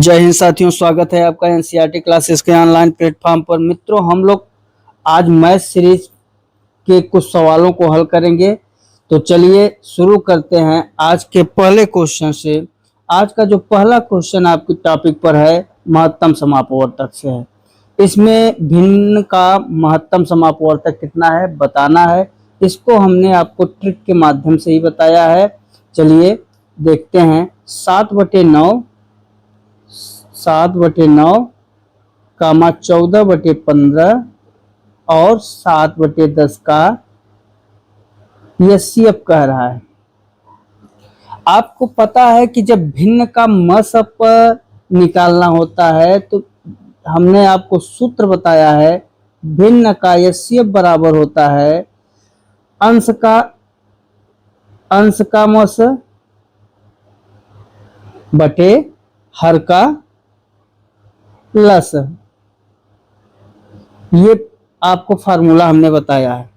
जय हिंद साथियों, स्वागत है आपका एनसीईआरटी क्लासेस के ऑनलाइन प्लेटफॉर्म पर। मित्रों, हम लोग आज मैथ सीरीज के कुछ सवालों को हल करेंगे। तो चलिए शुरू करते हैं आज के पहले क्वेश्चन से। आज का जो पहला क्वेश्चन आपके टॉपिक पर है, महत्तम समापवर्तक से है। इसमें भिन्न का महत्तम समापवर्तक कितना है बताना है। इसको हमने आपको ट्रिक के माध्यम से ही बताया है। चलिए देखते हैं। 7/9 7/9 कामा 14/15 और 7/10 का एचसीएफ कह रहा है। आपको पता है कि जब भिन्न का मसप निकालना होता है तो हमने आपको सूत्र बताया है। भिन्न का एचसीएफ बराबर होता है अंश का मस बटे हर का प्लस। ये आपको फार्मूला हमने बताया है।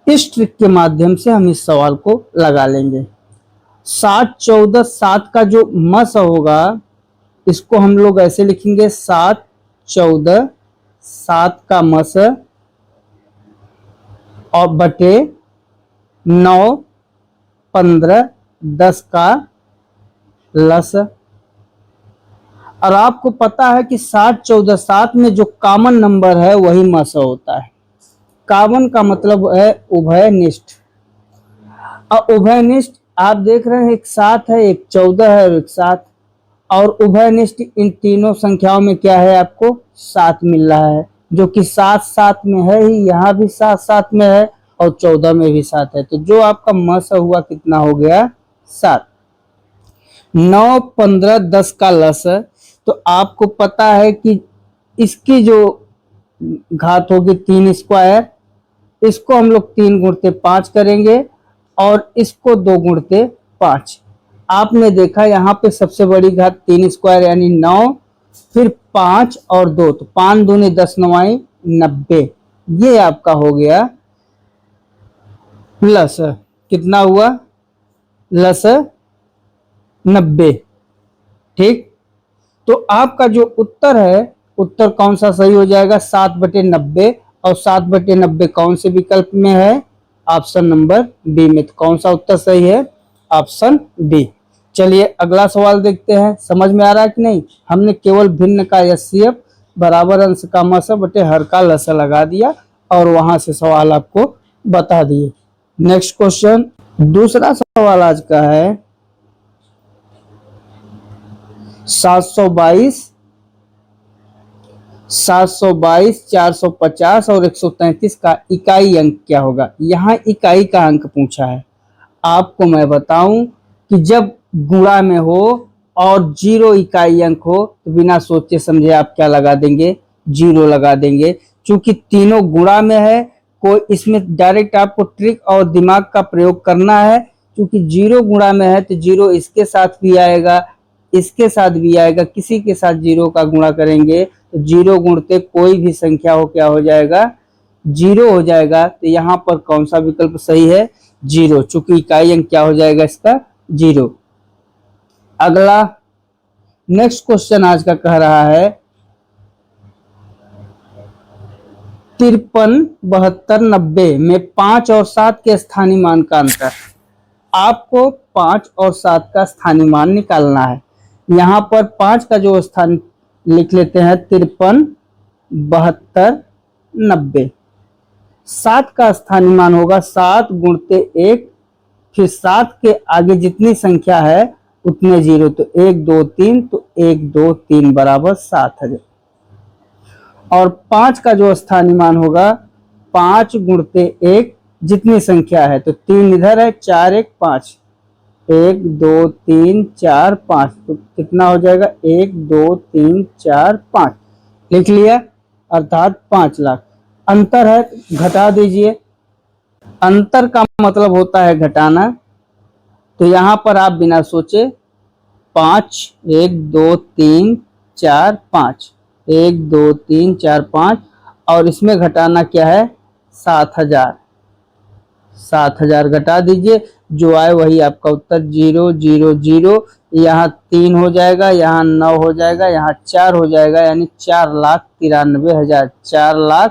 इस ट्रिक के माध्यम से हम इस सवाल को लगा लेंगे। 7, 14, 7 का जो मस होगा इसको हम लोग ऐसे लिखेंगे 7, 14, 7 का मस और बटे 9, 15, 10 का लस। और आपको पता है कि 7, 14, 7 में जो कॉमन नंबर है वही मस होता है। कॉमन का मतलब है उभयनिष्ठ। और उभयनिष्ठ आप देख रहे हैं, एक 7 है, एक 14 है और एक 7। और उभयनिष्ठ इन तीनों संख्याओं में क्या है, आपको 7 मिल रहा है, जो कि 7, 7 में है ही। यहाँ भी 7, 7 में है और 14 में भी 7 है। तो जो आपका मस हुआ कितना हो गया, 7। 9, 15, 10 का लस। तो आपको पता है कि इसकी जो घात होगी 3 स्क्वायर, इसको हम लोग 3 गुणते 5 करेंगे और इसको 2 गुणते 5। आपने देखा यहाँ पे सबसे बड़ी घात 3 स्क्वायर यानी 9, फिर 5 और 2, तो 5 दूनी 10, 9 90। ये आपका हो गया प्लस कितना हुआ, लस 90। ठीक, तो आपका जो उत्तर है, उत्तर कौन सा सही हो जाएगा, 7/90। और 7/90 कौन से विकल्प में है, ऑप्शन नंबर बी में। तो कौन सा उत्तर सही है, ऑप्शन बी। चलिए अगला सवाल देखते हैं। समझ में आ रहा है कि नहीं। हमने केवल भिन्न का एचसीएफ बराबर अंश का मस बटे हर का लस लगा दिया और वहां से सवाल आपको बता दिए। नेक्स्ट क्वेश्चन, दूसरा सवाल आज का है 722, 450 और 133 का इकाई अंक क्या होगा। यहाँ इकाई का अंक पूछा है। आपको मैं बताऊं कि जब गुणा में हो और 0 इकाई अंक हो तो बिना सोचे समझे आप क्या लगा देंगे, 0 लगा देंगे। क्योंकि तीनों गुणा में है, कोई इसमें डायरेक्ट आपको ट्रिक और दिमाग का प्रयोग करना है। क्योंकि 0 गुणा में है तो 0 इसके साथ भी आएगा, इसके साथ भी आएगा, किसी के साथ 0 का गुणा करेंगे तो 0 गुणते कोई भी संख्या हो क्या हो जाएगा, 0 हो जाएगा। तो यहाँ पर कौन सा विकल्प सही है, 0। चूंकि इकाई अंक क्या हो जाएगा इसका, 0। अगला नेक्स्ट क्वेश्चन आज का कह रहा है 53, 72, 90 में 5 और 7 के स्थानीय मान का अंतर। आपको 5 और 7 का स्थानीय मान निकालना है। यहाँ पर 5 का जो स्थान लिख लेते हैं 53, 72, 90। 7 का स्थानीय मान होगा 7 गुणते 1, फिर 7 के आगे जितनी संख्या है उतने 0। तो 1, 2, 3, तो 1, 2, 3 बराबर 7 है। और 5 का जो स्थानीय मान होगा 5 गुणते 1 जितनी संख्या है, तो 3 इधर है, 4, 1, 5, 1, 2, 3, 4, 5। तो कितना हो जाएगा, 1, 2, 3, 4, 5 लिख लिया, अर्थात 5 लाख। अंतर है, घटा दीजिए। अंतर का मतलब होता है घटाना। तो यहां पर आप बिना सोचे 5, 1, 2, 3, 4, 5, 1, 2, 3, 4, 5 और इसमें घटाना क्या है, 7000। 7000 घटा दीजिए। जो आए वही आपका उत्तर। 0 0 0, यहाँ 3 हो जाएगा, यहाँ 9 हो जाएगा, यहाँ 4 हो जाएगा, यानी 4,93,000।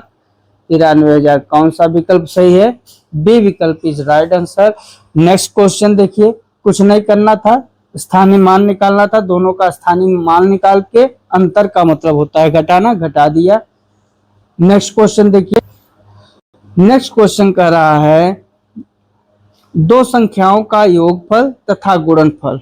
4,93,000 कौन सा विकल्प सही है? बी विकल्प is right answer. Next question देखिए, कुछ नहीं करना था, स्थानीय मान निकालना था। दोनों का स्थानीय मान निकाल के अंतर का मतलब होता है घटाना, घटा दिया। नेक्स्ट क्वेश्चन देखिए, नेक्स्ट क्वेश्चन कह रहा है दो संख्याओं का योगफल तथा गुणनफल।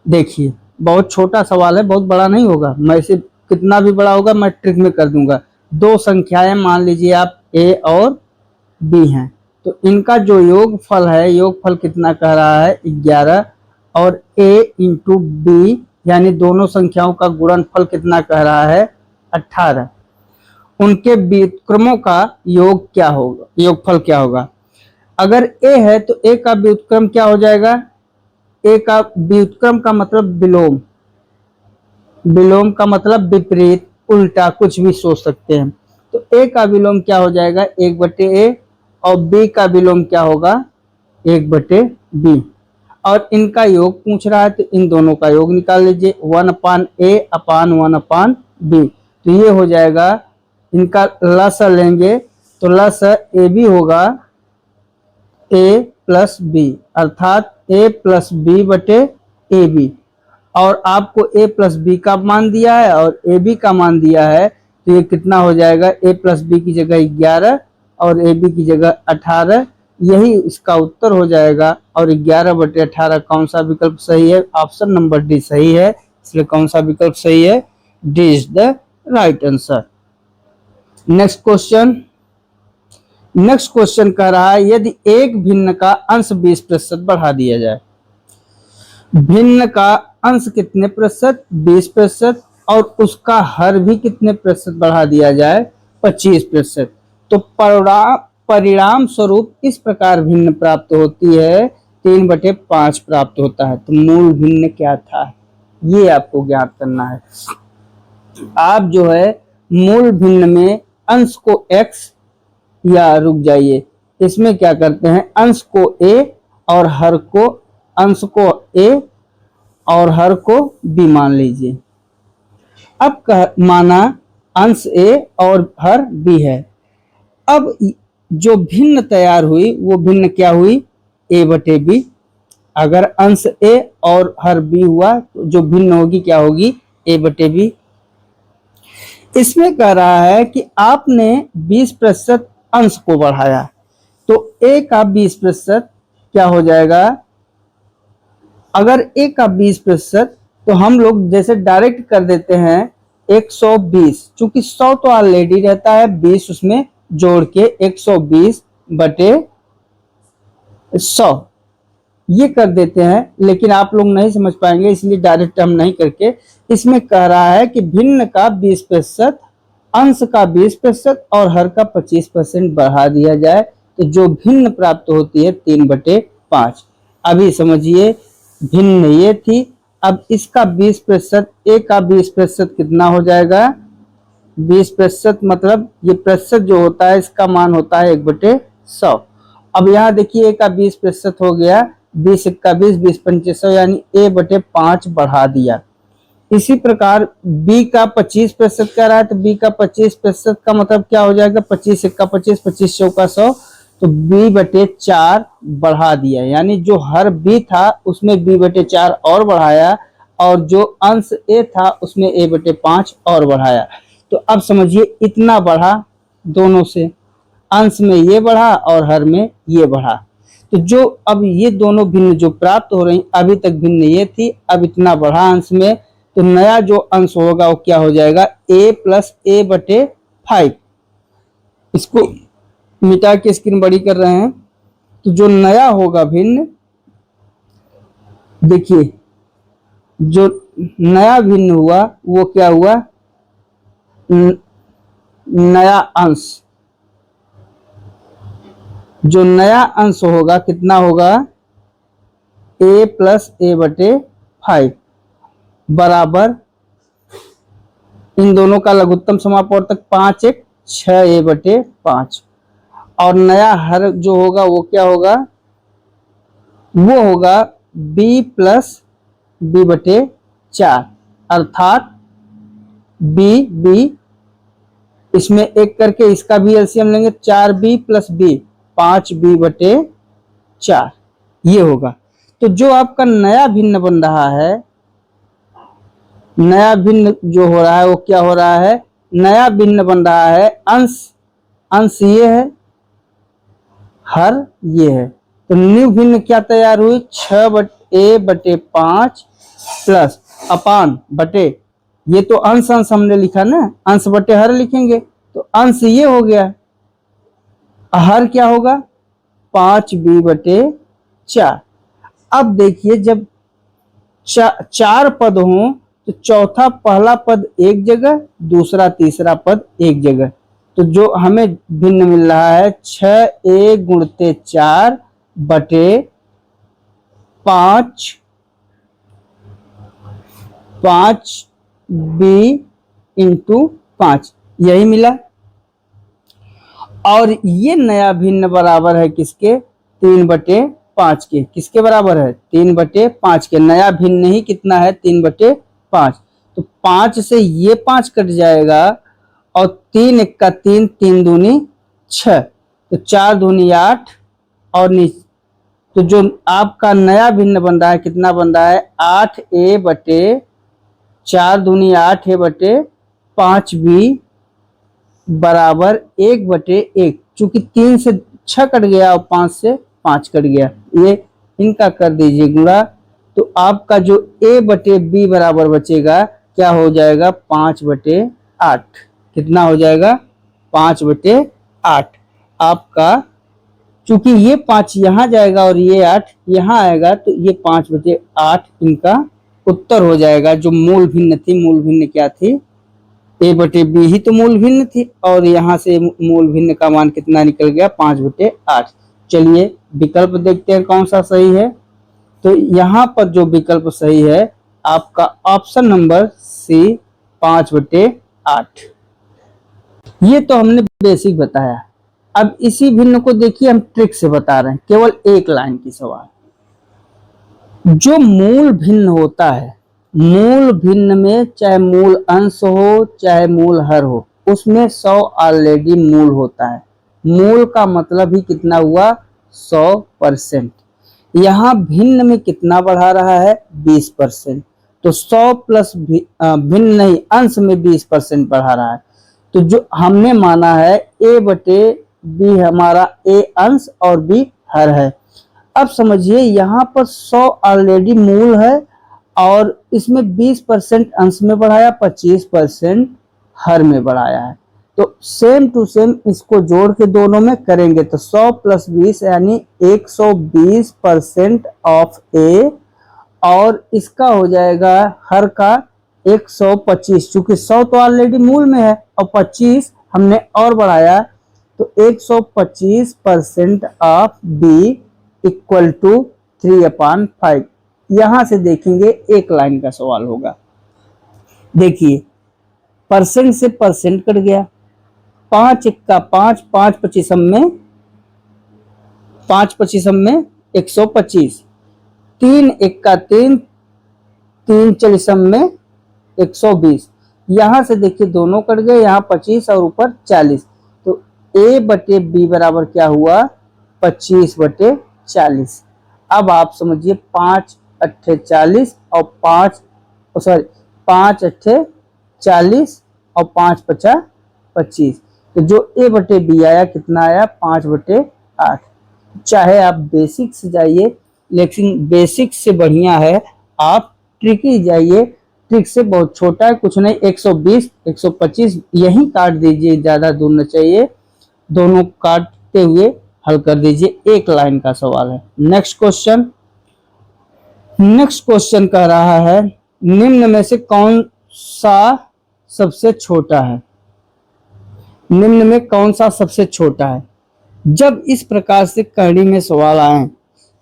देखिए बहुत छोटा सवाल है, बहुत बड़ा नहीं होगा, मैं इसे कितना भी बड़ा होगा मैं ट्रिक में कर दूंगा। दो संख्याएं मान लीजिए आप a और b हैं, तो इनका जो योगफल है, योगफल कितना कह रहा है? 11, और a इंटू b यानी दोनों संख्याओं का गुणनफल कितना कह रहा है? 18। उनके व्युत्क्रमों का योग क्या होगा, योगफल क्या होगा? अगर a है तो a का व्युत्क्रम क्या हो जाएगा? a का व्युत्क्रम का मतलब विलोम, विलोम का मतलब विपरीत, उल्टा, कुछ भी सोच सकते हैं। तो a का विलोम क्या हो जाएगा? 1/a, और b का विलोम क्या होगा? 1/b। और इनका योग पूछ रहा है तो इन दोनों का योग निकाल लीजिए, 1/a अपान 1/b। तो ये हो जाएगा, इनका लस लेंगे तो लस ए बी होगा a प्लस बी, अर्थात a प्लस बी बटे ए बी। और आपको a प्लस बी का मान दिया है और ए बी का मान दिया है, तो ये कितना हो जाएगा? a प्लस बी की जगह 11 और ए बी की जगह 18, यही इसका उत्तर हो जाएगा। और 11/18 कौन सा विकल्प सही है? ऑप्शन नंबर डी सही है, इसलिए कौन सा विकल्प सही है? D is the right answer. Next question, next question कह रहा है यदि एक भिन्न का अंश 20% बढ़ा दिया जाए। भिन्न का अंश कितने प्रतिशत? 20%, और उसका हर भी कितने प्रतिशत बढ़ा दिया जाए? 25%। तो परिणाम स्वरूप इस प्रकार भिन्न प्राप्त होती है, 3/5 प्राप्त होता है। तो मूल भिन्न क्या था, ये आपको ज्ञात करना है। आप जो है मूल भिन्न में अंश को x, या रुक जाइए, इसमें क्या करते हैं, अंश को a और हर को, अंश को a और हर को b मान लीजिए। अब माना अंश a और हर b है। अब जो भिन्न तैयार हुई वो भिन्न क्या हुई? a/b। अगर अंश a और हर b हुआ तो जो भिन्न होगी क्या होगी? a/b। इसमें कह रहा है कि आपने 20% अंश को बढ़ाया, तो a का 20% क्या हो जाएगा? अगर a का 20%, तो हम लोग जैसे डायरेक्ट कर देते हैं 120, चूंकि 100 तो ऑलरेडी रहता है, 20 उसमें जोड़ के 120/100 ये कर देते हैं। लेकिन आप लोग नहीं समझ पाएंगे, इसलिए डायरेक्ट हम नहीं करके, इसमें कह रहा है कि भिन्न का 20%, अंश का 20% और हर का 25% बढ़ा दिया जाए, तो जो भिन्न प्राप्त होती है 3/5। अभी समझिए, भिन्न ये थी, अब इसका 20%, a का 20% कितना हो जाएगा? 20% मतलब ये प्रतिशत जो होता है इसका मान होता है 1/100। अब यहाँ देखिए a का 20% हो गया, 20 का 20, 20×5 यानी a/5 बढ़ा दिया। इसी प्रकार b का 25% कह रहा है, तो b का 25% का मतलब क्या हो जाएगा? 25 का 25, 25 चौका 100, तो b/4 बढ़ा दिया। यानी जो हर b था उसमें b/4 और बढ़ाया, और जो अंश a था उसमें a/5 और बढ़ाया। तो अब समझिए इतना बढ़ा दोनों से, अंश में ये बढ़ा और हर में ये बढ़ा। तो जो अब ये दोनों भिन्न जो प्राप्त हो रही, अभी तक भिन्न ये थी, अब इतना बढ़ा अंश में, तो नया जो अंश होगा वो क्या हो जाएगा? a + a/5। इसको मिटा के स्क्रीन बड़ी कर रहे हैं। तो जो नया होगा भिन्न, देखिए जो नया भिन्न हुआ वो क्या हुआ? नया अंश, जो नया अंश होगा कितना होगा? a + a/5 बराबर, इन दोनों का लघुत्तम समापवर्तक 5×1 6a/5, और नया हर जो होगा वो क्या होगा? वो होगा b प्लस b बटे 4, अर्थात b b, इसमें एक करके इसका भी एलसीएम लेंगे, 4b प्लस b, 5b बटे 4, ये होगा। तो जो आपका नया भिन्न बन रहा है, नया भिन्न जो हो रहा है वो क्या हो रहा है, नया भिन्न बन रहा है अंश, अंश ये है, हर ये है। तो न्यू भिन्न क्या तैयार हुई, 6a/5 प्लस अपान बटे, ये तो अंश अंश हमने लिखा ना, अंश बटे हर लिखेंगे, तो अंश ये हो गया, हर क्या होगा 5b बटे 4। अब देखिए जब चार पद हों तो चौथा पहला पद एक जगह, दूसरा तीसरा पद एक जगह। तो जो हमें भिन्न मिल रहा है 6a गुणते 4 बटे 5b इंटू 5, यही मिला। और ये नया भिन्न बराबर है किसके, 3/5 के। किसके बराबर है, 3/5 के। नया भिन्न ही कितना है, 3/5। तो 5 से ये 5 कट जाएगा और 3 1 3, 3 दूनी 6, तो 4 दूनी 8 और नीचे, तो जो आपका नया भिन्न बन रहा है कितना बन रहा है, 8a बटे 4 दूनी 8a बटे 5b बराबर 1/1। चूंकि 3 से 6 कट गया और 5 से 5 कट गया, ये इनका कर दीजिए गुणा, तो आपका जो a बटे b बराबर बचेगा क्या हो जाएगा, 5/8। कितना हो जाएगा, 5/8। आपका चूंकि ये 5 यहाँ जाएगा और ये 8 यहाँ आएगा, तो ये 5/8 इनका उत्तर हो जाएगा। जो मूल भिन्न थी, मूल भिन्न क्या थी, a बटे b ही तो मूल भिन्न थी, और यहाँ से मूल भिन्न का मान कितना निकल गया, 5/8। चलिए विकल्प देखते हैं कौन सा सही है। तो यहाँ पर जो विकल्प सही है आपका ऑप्शन नंबर सी, 5/8। ये तो हमने बेसिक बताया। अब इसी भिन्न को देखिए हम ट्रिक से बता रहे हैं, केवल एक लाइन की सवाल। जो मूल भिन्न होता है, मूल भिन्न में चाहे मूल अंश हो चाहे मूल हर हो, उसमें 100 ऑलरेडी मूल होता है। मूल का मतलब ही कितना हुआ, 100%। यहाँ भिन्न में कितना बढ़ा रहा है, 20%। तो 100 प्लस भिन्न नहीं, अंश में 20% बढ़ा रहा है। तो जो हमने माना है a बटे b हमारा a अंश और b हर है। अब समझिए यहाँ पर 100 ऑलरेडी मूल है और इसमें 20% अंश में बढ़ाया, 25% हर में बढ़ाया है। तो सेम टू सेम इसको जोड़ के दोनों में करेंगे तो 100 प्लस 20 यानी 120% ऑफ a, और इसका हो जाएगा हर का 125। चूंकि 100 तो ऑलरेडी मूल में है और 25 हमने और बढ़ाया, तो 125% ऑफ b इक्वल टू 3/5। यहां से देखेंगे एक लाइन का सवाल होगा। देखिए परसेंट से परसेंट कट गया, 5 1 5, 5 25 में 5 25 में 125, 3 1 3, 3 40 में 120। यहां से देखिए दोनों कट गए, यहाँ 25 और ऊपर 40। तो a बटे b बराबर क्या हुआ, 25/40। अब आप समझिए 5 8 40 और 5 8 40 और 5 5 25। तो जो a बटे b आया कितना आया, 5/8। चाहे आप बेसिक से जाइए, लेकिन बेसिक से बढ़िया है आप ट्रिकी जाइए। ट्रिक से बहुत छोटा है, कुछ नहीं, 120 125 यही काट दीजिए, ज्यादा दूर न चाहिए, दोनों काटते हुए हल कर दीजिए। एक लाइन का सवाल है। नेक्स्ट क्वेश्चन कह रहा है निम्न में से कौन सा सबसे छोटा है, निम्न में कौन सा सबसे छोटा है। जब इस प्रकार से कहानी में सवाल आए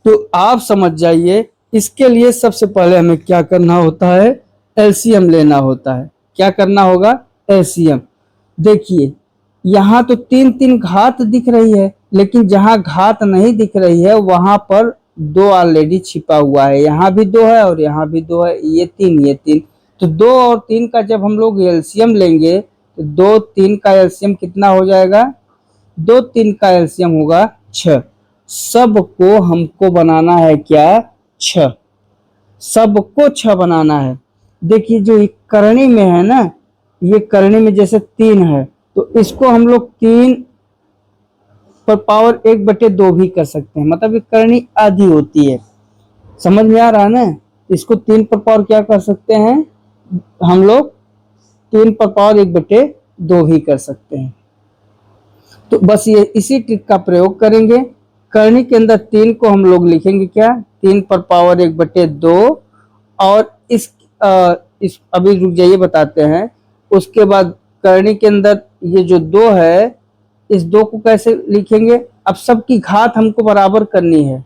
तो आप समझ जाइए, इसके लिए सबसे पहले हमें क्या करना होता है, एलसीएम लेना होता है। क्या करना होगा, एलसीएम। देखिए यहाँ तो 3 3 घात दिख रही है, लेकिन जहां घात नहीं दिख रही है वहां पर दो ऑलरेडी छिपा हुआ है, यहाँ भी दो है और यहाँ भी दो है, ये तीन ये तीन। तो 2 और 3 का जब हम लोग एलसीएम लेंगे तो 2 3 का एलसीएम कितना हो जाएगा, 2 3 का एलसीएम होगा 6। सबको हमको बनाना है क्या, 6, सबको 6 बनाना है। देखिए जो करनी में है ना, ये करनी में जैसे 3 है तो इसको हम लोग 3 पर पावर 1/2 भी कर सकते हैं, मतलब ये करनी आधी होती है। समझ में आ रहा है ना, इसको 3 पर पावर क्या कर सकते हैं हम लोग, 3 पर पावर 1/2 भी कर सकते हैं। तो बस ये इसी ट्रिक का प्रयोग करेंगे। करनी के अंदर 3 को हम लोग लिखेंगे क्या, 3 पर पावर 1/2, और इस अभी रुक जाइए बताते हैं। उसके बाद करनी के अंदर ये जो 2 है, इस 2 को कैसे लिखेंगे, अब सबकी घात हमको बराबर करनी है,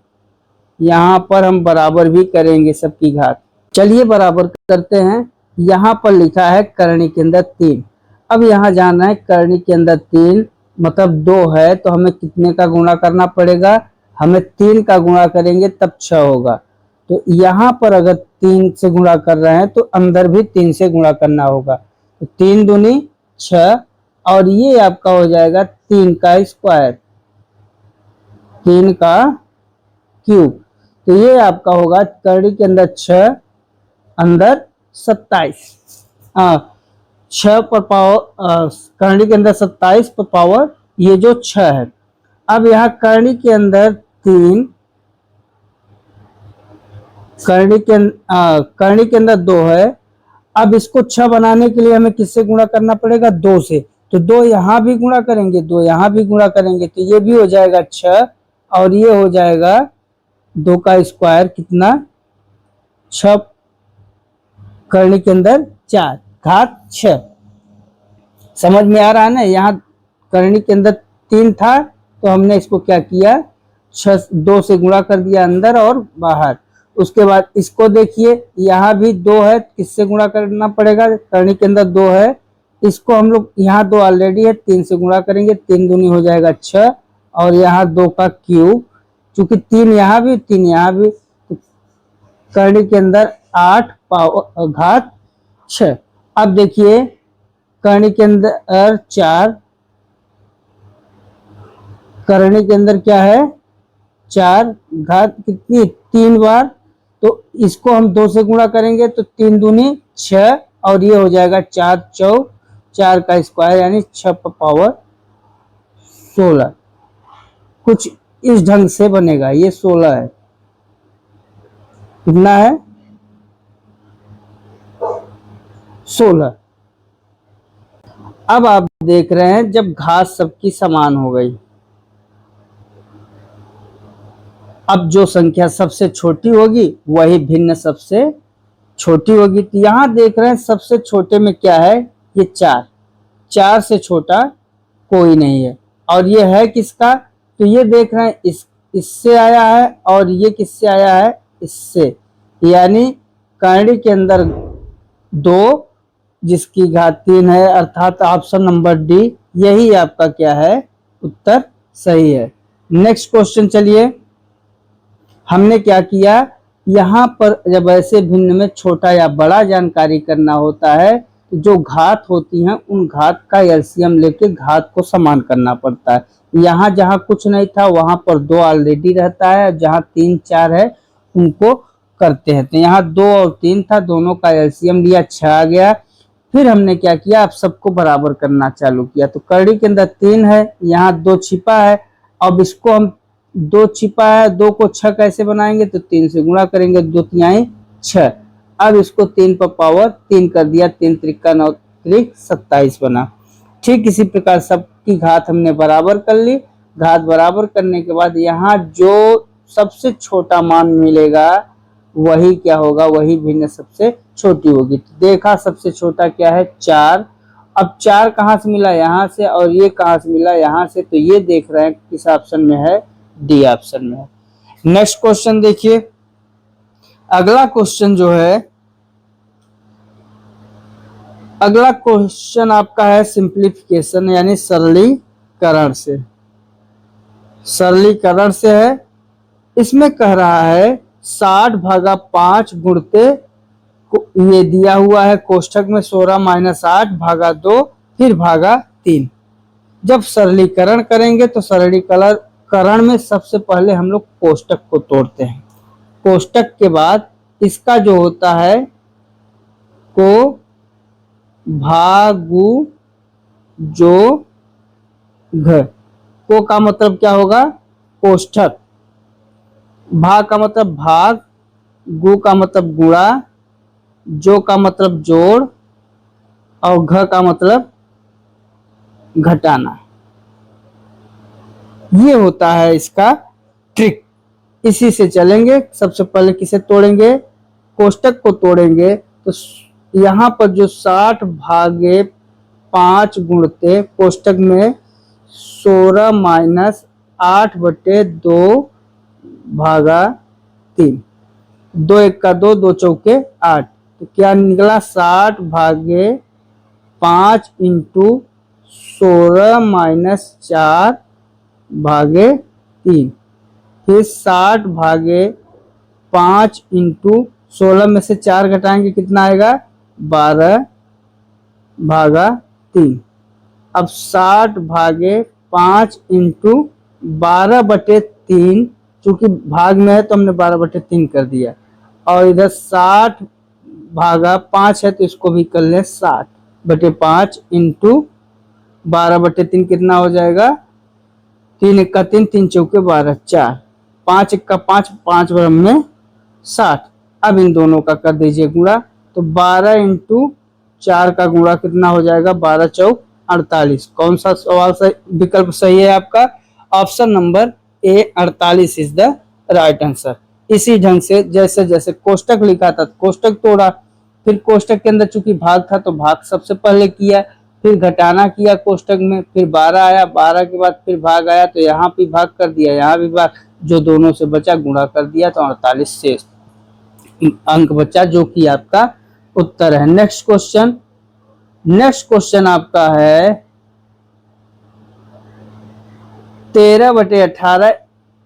यहाँ पर हम बराबर भी करेंगे सबकी घात। चलिए बराबर करते हैं। यहाँ पर लिखा है करनी के अंदर 3, अब यहाँ जाना है करनी के अंदर 3 मतलब 2 है तो हमें कितने का गुणा करना पड़ेगा, हमें 3 का गुणा करेंगे तब 6 होगा। तो यहाँ पर अगर 3 से गुणा कर रहे हैं तो अंदर भी 3 से गुणा करना होगा, तो 3 दूनी 6, और ये आपका हो जाएगा 3 का स्क्वायर, 3 का क्यूब। तो ये आपका होगा करनी के अंदर 6, अंदर 27, 6 पर पावर, करनी के अंदर 27 पर पावर ये जो 6 है। अब यहाँ करनी के अंदर 3, करनी के अंदर 2 है। अब इसको 6 बनाने के लिए हमें किससे गुणा करना पड़ेगा, 2 से। तो 2 यहाँ भी गुणा करेंगे, 2 यहाँ भी गुणा करेंगे, तो ये भी हो जाएगा 6, और ये हो जाएगा 2 का स्क्वायर कितना, 6 करनी के अंदर 4 घात 6। समझ में आ रहा है ना, यहाँ करनी के अंदर 3 था तो हमने इसको क्या किया, 2 से गुणा कर दिया अंदर और बाहर। उसके बाद इसको देखिए, यहाँ भी 2 है, किससे गुणा करना पड़ेगा, करनी के अंदर 2 है, इसको हम लोग यहाँ 2 ऑलरेडी है, 3 से गुणा करेंगे, 3 दूनी हो जाएगा 6, और यहाँ 2 का क्यूब, चूंकि 3 यहाँ भी 3 यहाँ भी, तो करनी के अंदर 8 पावर घात 6। अब देखिए करनी के अंदर 4, करनी के अंदर क्या है 4 घात कितनी 3 बार, तो इसको हम 2 से गुणा करेंगे तो 3 दूनी 6, और ये हो जाएगा 4 चौक 4 का स्क्वायर यानी 6 पावर 16। कुछ इस ढंग से बनेगा, ये 16 है, कितना है 16। अब आप देख रहे हैं जब घात सबकी समान हो गई, अब जो संख्या सबसे छोटी होगी वही भिन्न सबसे छोटी होगी। तो यहां देख रहे हैं सबसे छोटे में क्या है, ये 4, 4 से छोटा कोई नहीं है, और ये है किसका, तो ये देख रहे हैं इससे आया है, और ये किससे आया है, इससे, यानी करनी के अंदर 2 जिसकी घात 3 है, अर्थात ऑप्शन नंबर डी यही आपका क्या है उत्तर सही है। नेक्स्ट क्वेश्चन चलिए, हमने क्या किया, यहाँ पर जब ऐसे भिन्न में छोटा या बड़ा जानकारी करना होता है तो जो घात होती हैं उन घात का एलसीएम लेके घात को समान करना पड़ता है। यहाँ जहाँ कुछ नहीं था वहां पर 2 ऑलरेडी रहता है, जहाँ 3 4 है उनको करते हैं। तो यहाँ 2 और 3 था, दोनों का एलसीएम लिया, 6 आ गया। फिर हमने क्या किया, अब सबको बराबर करना चालू किया। तो करनी के अंदर 3 है, यहाँ 2 छिपा है, अब इसको हम 2 छिपा है, 2 को 6 कैसे बनाएंगे, तो 3 से गुणा करेंगे, 2 तिहाई 6। अब इसको 3 पर पावर 3 कर दिया, 3 त्रिका 9 त्रिक 27 बना। ठीक इसी प्रकार सबकी घात हमने बराबर कर ली। घात बराबर करने के बाद यहाँ जो सबसे छोटा मान मिलेगा वही क्या होगा, वही भिन्न सबसे छोटी होगी। तो देखा सबसे छोटा क्या है 4। अब 4 कहाँ से मिला, यहाँ से, और ये कहाँ से मिला, यहाँ से। तो ये देख रहे हैं किस ऑप्शन में है, डी ऑप्शन में है। नेक्स्ट क्वेश्चन देखिए, अगला क्वेश्चन जो है, अगला क्वेश्चन आपका है सिंप्लीफिकेशन यानी सरलीकरण से, सरलीकरण से है। इसमें कह रहा है 60/5 गुणते, ये दिया हुआ है कोष्ठक में 16-8/2 फिर भागा 3। जब सरलीकरण करेंगे तो सरलीकरण में सबसे पहले हम लोग कोष्ठक को तोड़ते हैं। कोष्ठक के बाद इसका जो होता है को भागु जो घ, को का मतलब क्या होगा, कोष्ठक, भाग का मतलब भाग, गु का मतलब गुणा, जो का मतलब जोड़ और घ का मतलब घटाना। ये होता है इसका ट्रिक। इसी से चलेंगे। सबसे पहले किसे तोड़ेंगे, कोष्ठक को तोड़ेंगे। तो यहाँ पर जो 60/5 गुणते कोष्ठक में 16-8/2 2 1 का 2, 2 चौके 8, तो क्या निकला 60/5 इंटू 16-4/3, फिर 60/5 इंटू 16 में से 4 घटाएंगे कितना आएगा 12/3। अब 60/5 इंटू 12/3, चूंकि भाग में है तो हमने 12/3 कर दिया, और इधर 60/5 है तो इसको भी कर ले 60/5 इंटू 12/3 कितना हो जाएगा, 3 1 का 3, 3 चौके 12, 4, 5 1 का 5, 5 बरम में 60। अब इन दोनों का कर दीजिए गुणा, तो 12 इंटू 4 का गुणा कितना हो जाएगा 12 चौक 48। कौन सा सवाल सही, विकल्प सही है आपका, option number A 48 is the right answer. इसी ढंग से जैसे जैसे कोष्ठक लिखा था कोष्ठक तोड़ा, फिर कोष्ठक के अंदर चूंकि भाग था तो भाग सबसे पहले किया, फिर घटाना किया कोष्ठक में, फिर 12 आया, 12 के बाद फिर भाग आया तो यहाँ भी भाग कर दिया, यहाँ भी भाग, जो दोनों से बचा गुणा कर दिया तो 48 से अंक बचा, जो कि आपका उत्तर है। नेक्स्ट क्वेश्चन आपका है 13/18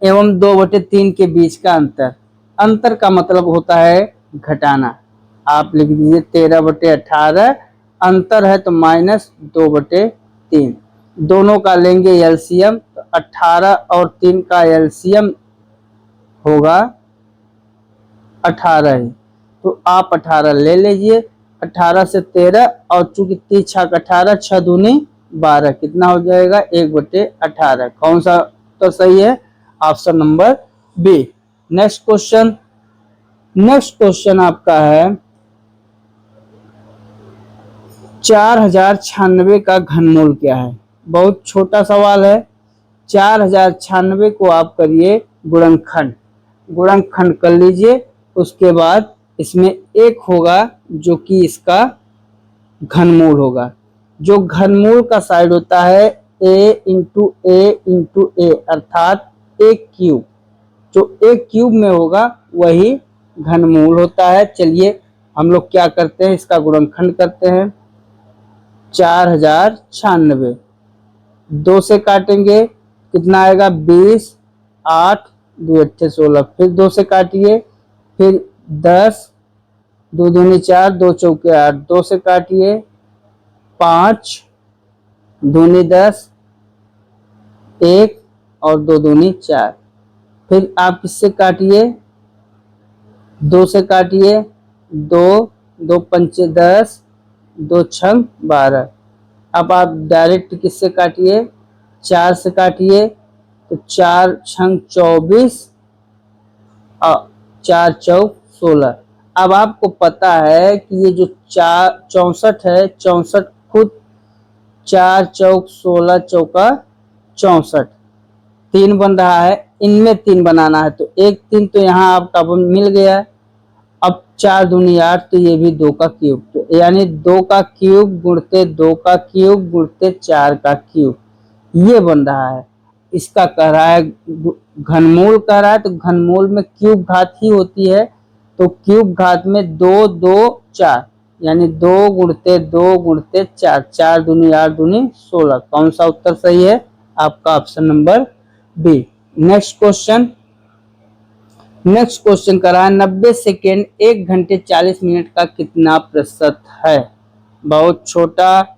एवं 2/3 के बीच का अंतर। अंतर का मतलब होता है घटाना। आप लिख दीजिए 13/18, अंतर है तो -2/3। दोनों का लेंगे एलसीएम, तो 18 और 3 का एलसीएम होगा 18 ही, तो आप 18 ले लीजिए। 18 से 13, और चूंकि 3 छक 18, 6 दूनी 12, कितना हो जाएगा 1/18। कौन सा तो सही है, option number B. Next question आपका है 4096 का घनमूल क्या है। बहुत छोटा सवाल है। 4096 को आप करिए गुणनखंड कर लीजिए, उसके बाद इसमें एक होगा जो कि इसका घनमूल होगा। जो घनमूल का साइड होता है a इंटू ए अर्थात एक क्यूब, जो एक क्यूब में होगा वही घनमूल होता है। चलिए हम लोग क्या करते हैं, इसका गुणनखंड करते हैं। 4096 2 से काटेंगे कितना आएगा 20, 8 2 8 16, फिर 2 से काटिए, फिर 10 2 दूनी 4, 2 चौके 8, 2 से काटिए, 5 दूनी 10, 1 और 2 दूनी 4, फिर आप इससे काटिए, 2 से काटिए, 2 2 पंचे 10, 2 छंग 12। अब आप डायरेक्ट किससे काटिए, 4 से काटिए, तो 4 छंग 24 और 4 चौक 16। अब आपको पता है कि ये जो 64 है, 64 खुद 4 चौक 16 चौका 64 3 बन रहा है, इनमें 3 बनाना है, तो एक 3 तो यहाँ आपका मिल गया। अब 4 दूनी 8, तो ये भी 2 का क्यूब, तो यानी 2 का क्यूब गुणते 2 का क्यूब गुणते 4 का क्यूब, ये बन रहा है। इसका कह रहा है घनमूल कह रहा है, तो घनमूल में क्यूब घात ही होती है, तो क्यूब घात में 2 2 4, यानी 2 गुणते 2 गुणते 4, 4 दूनी 8 दूनी 16। कौन सा उत्तर सही है, आपका option number B. Next next question करा है 90 सेकेंड 1 घंटे 40 मिनट का कितना प्रतिशत है। बहुत छोटा।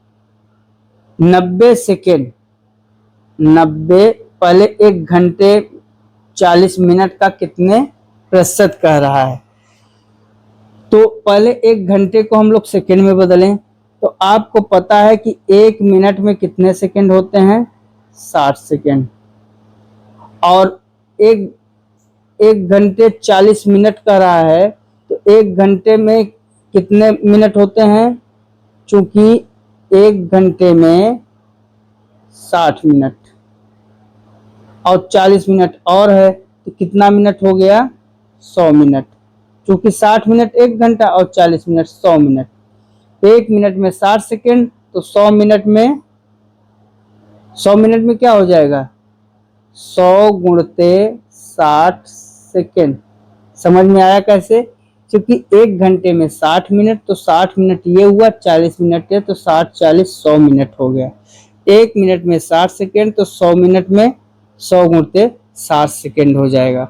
90 सेकेंड 90 पहले 1 घंटे 40 मिनट का कितने प्रतिशत कह रहा है। तो पहले 1 घंटे को हम लोग सेकेंड में बदलें तो आपको पता है कि 1 मिनट में कितने सेकेंड होते हैं 60 सेकेंड। और एक 1 घंटे 40 मिनट का रहा है तो 1 घंटे में कितने मिनट होते हैं। चूंकि 1 घंटे में 60 मिनट और 40 मिनट और है तो कितना मिनट हो गया 100 मिनट। चूंकि 60 मिनट 1 घंटा और 40 मिनट 100 मिनट। 1 मिनट में 60 सेकेंड तो 100 मिनट में क्या हो जाएगा 100 गुणते 60 सेकेंड। समझ में आया कैसे। क्योंकि 1 घंटे में 60 मिनट तो 60 मिनट ये हुआ 40 मिनट है तो 60 40 100 मिनट हो गया। 1 मिनट में 60 सेकेंड तो 100 मिनट में 100 गुणते 60 सेकेंड हो जाएगा।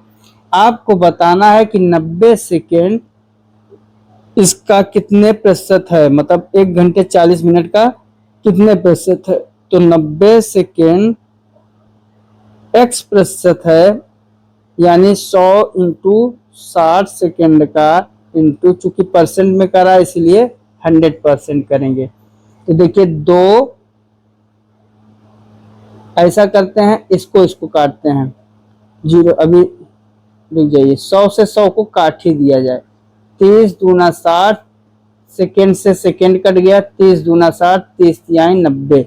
आपको बताना है कि 90 सेकेंड इसका कितने प्रतिशत है, मतलब 1 घंटे 40 मिनट का कितने प्रतिशत है। तो 90 सेकेंड x प्रतिशत है यानी 100 इंटू 60 सेकेंड का इंटू, चूंकि परसेंट में करा इसलिए 100% करेंगे। तो देखिए 2 ऐसा करते हैं, इसको काटते हैं 0। अभी रुक जाइए, 100 से 100 को काट ही दिया जाए। 30 दूना 60 सेकेंड से सेकेंड कट गया। 30 दूना 60 30 तिहाई 90।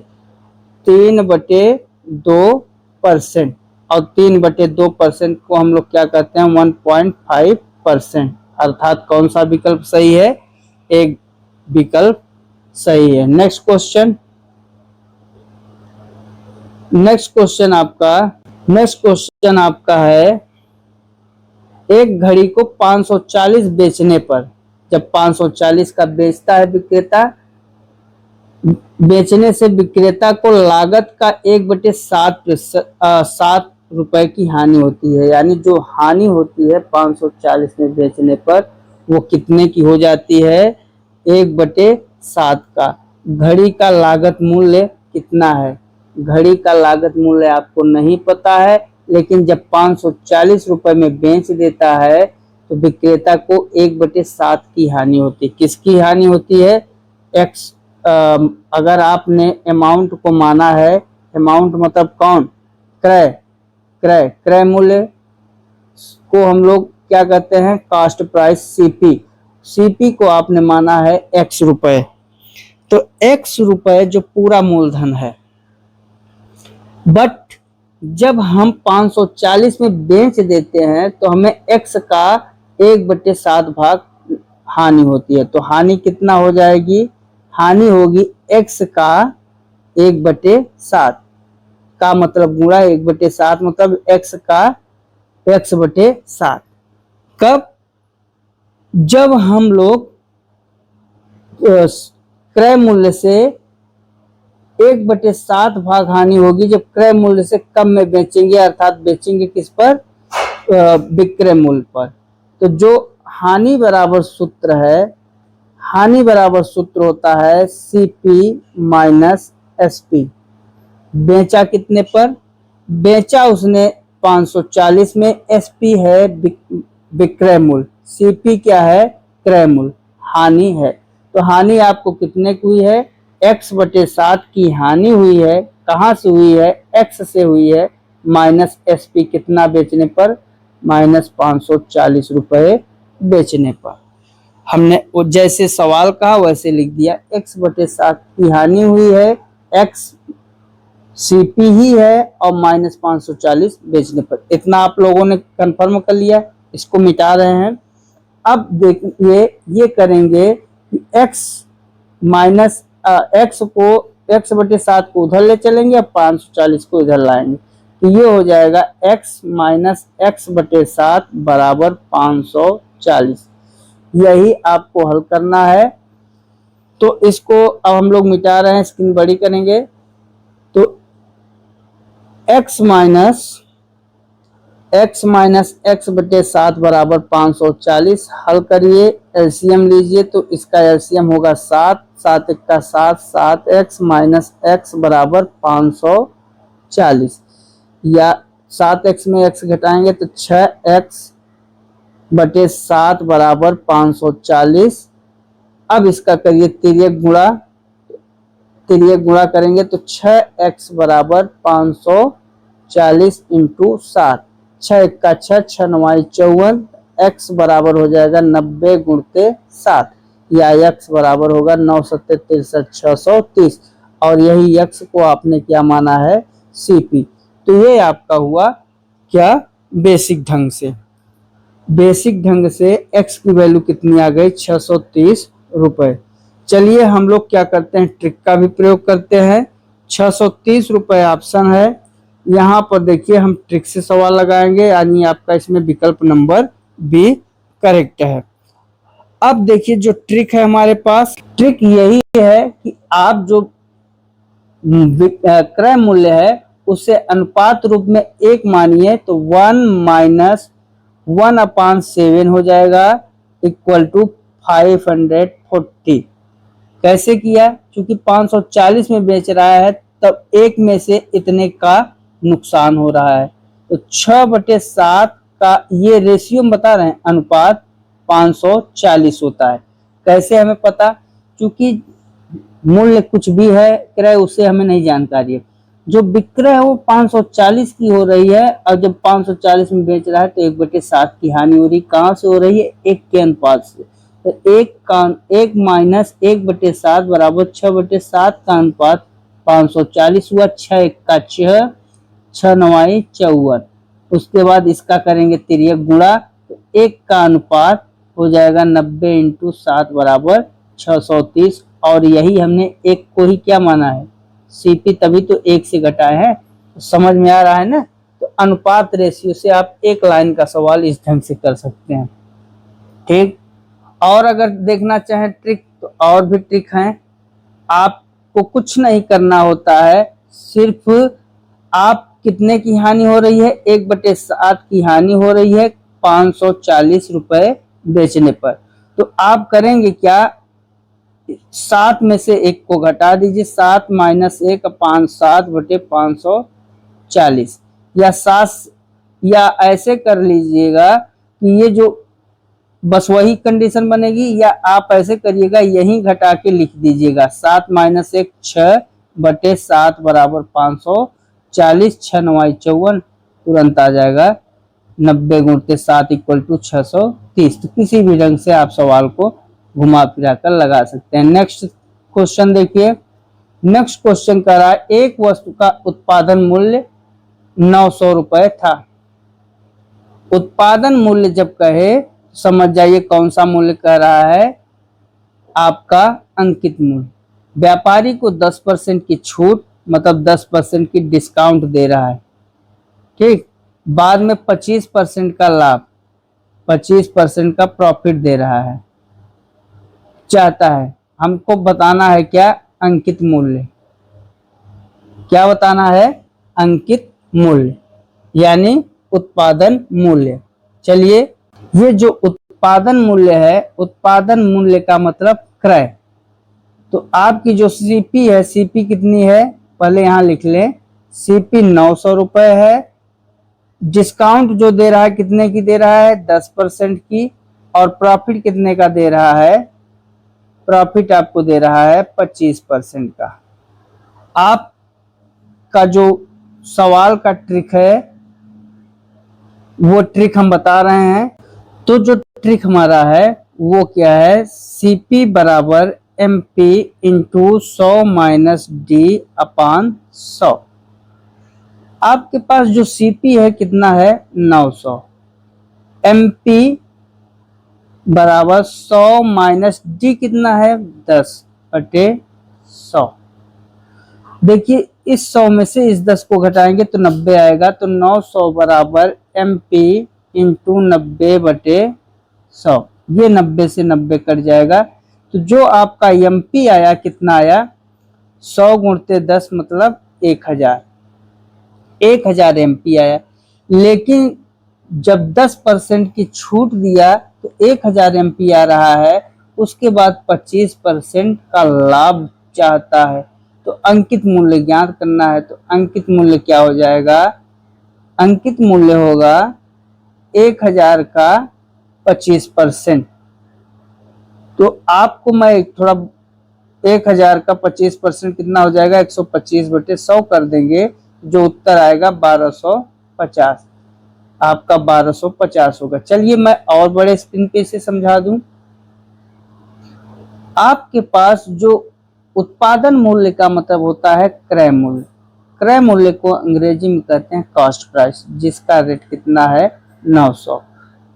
3/2% और 3/2% को हम लोग क्या कहते हैं 1.5%। अर्थात कौन सा विकल्प सही है, एक विकल्प सही है। नेक्स्ट क्वेश्चन आपका है एक घड़ी को 540 बेचने पर, जब 540 का बेचता है विक्रेता, बेचने से विक्रेता को लागत का 1/7 रुपए की हानि होती है। यानी जो हानि होती है 540 में बेचने पर वो कितने की हो जाती है 1/7 का। घड़ी का लागत मूल्य कितना है, घड़ी का लागत मूल्य आपको नहीं पता है, लेकिन जब 540 रुपए में बेच देता है तो विक्रेता को 1/7 की हानि होती है। किसकी हानि होती है x। अगर आपने अमाउंट को माना है, अमाउंट मतलब कौन, क्रय मूल्य को हम लोग क्या कहते हैं कास्ट प्राइस सीपी को आपने माना है x रुपए। तो x रुपए जो पूरा मूलधन है, बट जब हम 540 में बेच देते हैं तो हमें x का 1/7 भाग हानि होती है। तो हानि कितना हो जाएगी, हानि होगी x का 1/7 का मतलब गुणा 1/7 मतलब x का x/7। कब, जब हम लोग क्रय मूल्य से 1/7 भाग हानि होगी जब क्रय मूल्य से कम में बेचेंगे, अर्थात बेचेंगे किस पर, विक्रय मूल्य पर। तो जो हानि बराबर सूत्र है, हानि बराबर सूत्र होता है सीपी माइनस एसपी। बेचा कितने पर, बेचा उसने 540 में, एसपी है विक्रय मूल्य, सीपी क्या है क्रय मूल्य, हानि है। तो हानि आपको कितने की हुई है x/7 की हानि हुई है। कहां से हुई है, x से हुई है, माइनस एसपी कितना बेचने पर, -540 रुपए बेचने पर। हमने जैसे सवाल कहा वैसे लिख दिया, x/7 की हानि हुई है, x सीपी ही है और -540 बेचने पर। इतना आप लोगों ने कंफर्म कर लिया, इसको मिटा रहे हैं। अब देखिए ये करेंगे कि x/7 को उधर ले चलेंगे और 540 को इधर लाएंगे, तो ये हो जाएगा x - x/7 बराबर 540। यही आपको हल करना है। तो इसको अब हम लोग मिटा रहे हैं, स्क्रीन बड़ी करेंगे। तो x - x माइनस एक्स बटे 7 बराबर 540। हल करिए, एलसीएम लीजिए तो इसका एलसीएम होगा 7, 7 एक का 7, 7x माइनस एक्स बराबर 540, या 7x में x घटाएंगे तो 6x बटे 7 बराबर 540। अब इसका करिए तिर्यक गुणा, तिर्यक गुणा करेंगे तो 6x बराबर 540 इंटू 7, 6 एक का 6, 6 9 54, x बराबर हो जाएगा 90 गुणते 7, या x बराबर होगा 9 7 63 630, और यही x को आपने क्या माना है, सीपी। तो ये आपका हुआ क्या, बेसिक ढंग से। बेसिक ढंग से x की वैल्यू कितनी आ गई, 630 रुपए। चलिए हम लोग क्या करते हैं, ट्रिक का भी प्रयोग करते हैं। 630 रुपए ऑप्शन है, यहाँ पर देखिए हम ट्रिक से सवाल लगाएंगे, यानी आपका इसमें विकल्प नंबर बी करेक्ट है। अब देखिए जो ट्रिक है हमारे पास, ट्रिक यही है कि आप जो क्रय मूल्य है उसे अनुपात रूप में एक मानिए तो 1 माइनस 1/7 हो जाएगा इक्वल टू 540। कैसे किया, क्योंकि 540 में बेच रहा है तब एक में से इतने का नुकसान हो रहा है, तो 6/7 का ये रेशियो बता रहे हैं, अनुपात 540 होता है। कैसे हमें पता, क्योंकि मूल्य कुछ भी है, क्रय उससे हमें नहीं जानकारी है। जो विक्रय है वो 540 की हो रही है, और जब 540 में बेच रहा है तो 1/7 की हानि हो रही। कहाँ से हो रही है, एक के अनुपात से। तो एक माइनस 1/7 बराबर 6/7 का अनुपात 540 हुआ। 6 एक का 6, 6 9 54। उसके बाद इसका करेंगे तिर्यक गुणा, तो एक का अनुपात हो जाएगा 90 इंटू 7 बराबर 630, और यही हमने एक को ही क्या माना है, सीपी, तभी तो एक से घटाए हैं। तो समझ में आ रहा है ना। तो अनुपात रेशियो से आप एक लाइन का सवाल इस ढंग से कर सकते हैं, ठीक। और अगर देखना चाहें ट्रिक तो और भी ट्रिक हैं। आपको कुछ नहीं करना होता है, सिर्फ आप कितने की हानि हो रही है, 1/7 की हानि हो रही है 540 रुपए बेचने पर। तो आप करेंगे क्या, 7 में से 1 को घटा दीजिए, 7 माइनस 1 5 7/540, या 7, या ऐसे कर लीजिएगा कि ये जो बस वही कंडीशन बनेगी, या आप ऐसे करिएगा यही घटा के लिख दीजिएगा, 7 माइनस 1 6/7 बराबर 540, 6 9 54, तुरंत आ जाएगा 90 गुणते 7 इक्वल टू 630। तो किसी भी ढंग से आप सवाल को घुमा फिरा कर लगा सकते हैं। नेक्स्ट क्वेश्चन देखिए, नेक्स्ट क्वेश्चन कह रहा है एक वस्तु का उत्पादन मूल्य 900 रुपए था। उत्पादन मूल्य जब कहे समझ जाइए कौन सा मूल्य कह रहा है, आपका अंकित मूल्य। व्यापारी को 10% की छूट, मतलब 10% की डिस्काउंट दे रहा है, ठीक। बाद में 25% का लाभ, 25% का प्रॉफिट दे रहा है, चाहता है। हमको बताना है क्या, अंकित मूल्य। क्या बताना है, अंकित मूल्य, यानी उत्पादन मूल्य। चलिए, ये जो उत्पादन मूल्य है, उत्पादन मूल्य का मतलब क्रय। तो आपकी जो सीपी है, सीपी कितनी है, पहले यहां लिख लें, सीपी 900 रुपए है। डिस्काउंट जो दे रहा है कितने की दे रहा है, 10% की, और प्रॉफिट कितने का दे रहा है, प्रॉफिट आपको दे रहा है 25% का। आपका जो सवाल का ट्रिक है वो ट्रिक हम बता रहे हैं। तो जो ट्रिक हमारा है वो क्या है, सीपी बराबर एमपी इंटू 100 माइनस डी अपान 100। आपके पास जो सीपी है कितना है, 900, एमपी बराबर 100 माइनस डी कितना है, 10/100। देखिए इस 100 में से इस 10 को घटाएंगे तो 90 आएगा, तो 900 बराबर एमपी इंटू 90/100। ये 90 से 90 कट जाएगा, तो जो आपका एमपी आया कितना आया, 100 गुणते 10 मतलब 1000, 1000 एमपी आया। लेकिन जब 10% की छूट दिया तो 1000 एमपी आ रहा है, उसके बाद 25% का लाभ चाहता है, तो अंकित मूल्य ज्ञात करना है। तो अंकित मूल्य क्या हो जाएगा? अंकित मूल्य होगा 1000 का 25%। तो आपको मैं थोड़ा 1000 का 25% कितना हो जाएगा? 125/100 कर देंगे, जो उत्तर आएगा 1250। आपका 1250 होगा। चलिए मैं और बड़े स्क्रीन पे इसे समझा दूं। आपके पास जो उत्पादन मूल्य का मतलब होता है क्रय मूल्य। क्रय मूल्य को अंग्रेजी में कहते हैं कॉस्ट प्राइस, जिसका रेट कितना है? 900।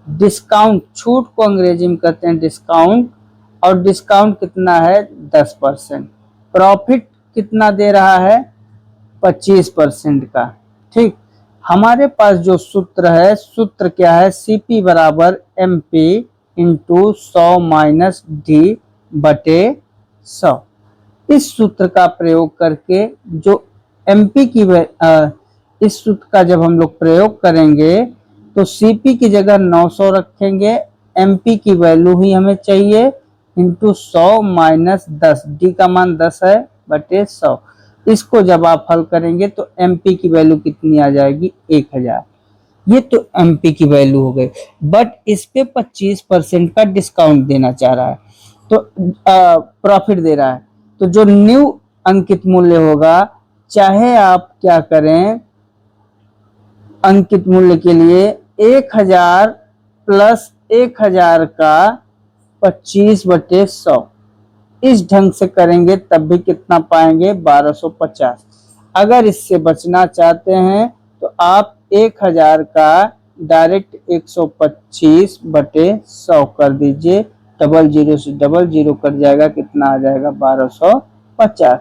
डिस्काउंट, छूट को अंग्रेजी में कहते हैं डिस्काउंट, और डिस्काउंट कितना है? 10%। प्रॉफिट कितना दे रहा है? 25% का। ठीक, हमारे पास जो सूत्र है, सूत्र क्या है? सीपी बराबर एमपी इंटू 100-D/100। इस सूत्र का प्रयोग करके जो एमपी की इस सूत्र का जब हम लोग प्रयोग करेंगे तो सीपी की जगह 900 रखेंगे, एमपी की वैल्यू ही हमें चाहिए, इंटू 100-10, डी का मान 10 है, बटे 100। इसको जब आप हल करेंगे तो एमपी की वैल्यू कितनी आ जाएगी? 1000। ये तो एमपी की वैल्यू हो गई, बट इस पे 25% का डिस्काउंट देना चाह रहा है, तो प्रॉफिट दे रहा है। तो जो न्यू अंकित मूल्य होगा, चाहे आप क्या करें, अंकित मूल्य के लिए 1000 प्लस 1000 का 25/100, इस ढंग से करेंगे तब भी कितना पाएंगे? 1250। अगर इससे बचना चाहते हैं तो आप 1000 का डायरेक्ट 125/100 कर दीजिए, डबल जीरो से डबल जीरो कट जाएगा, कितना आ जाएगा? 1250।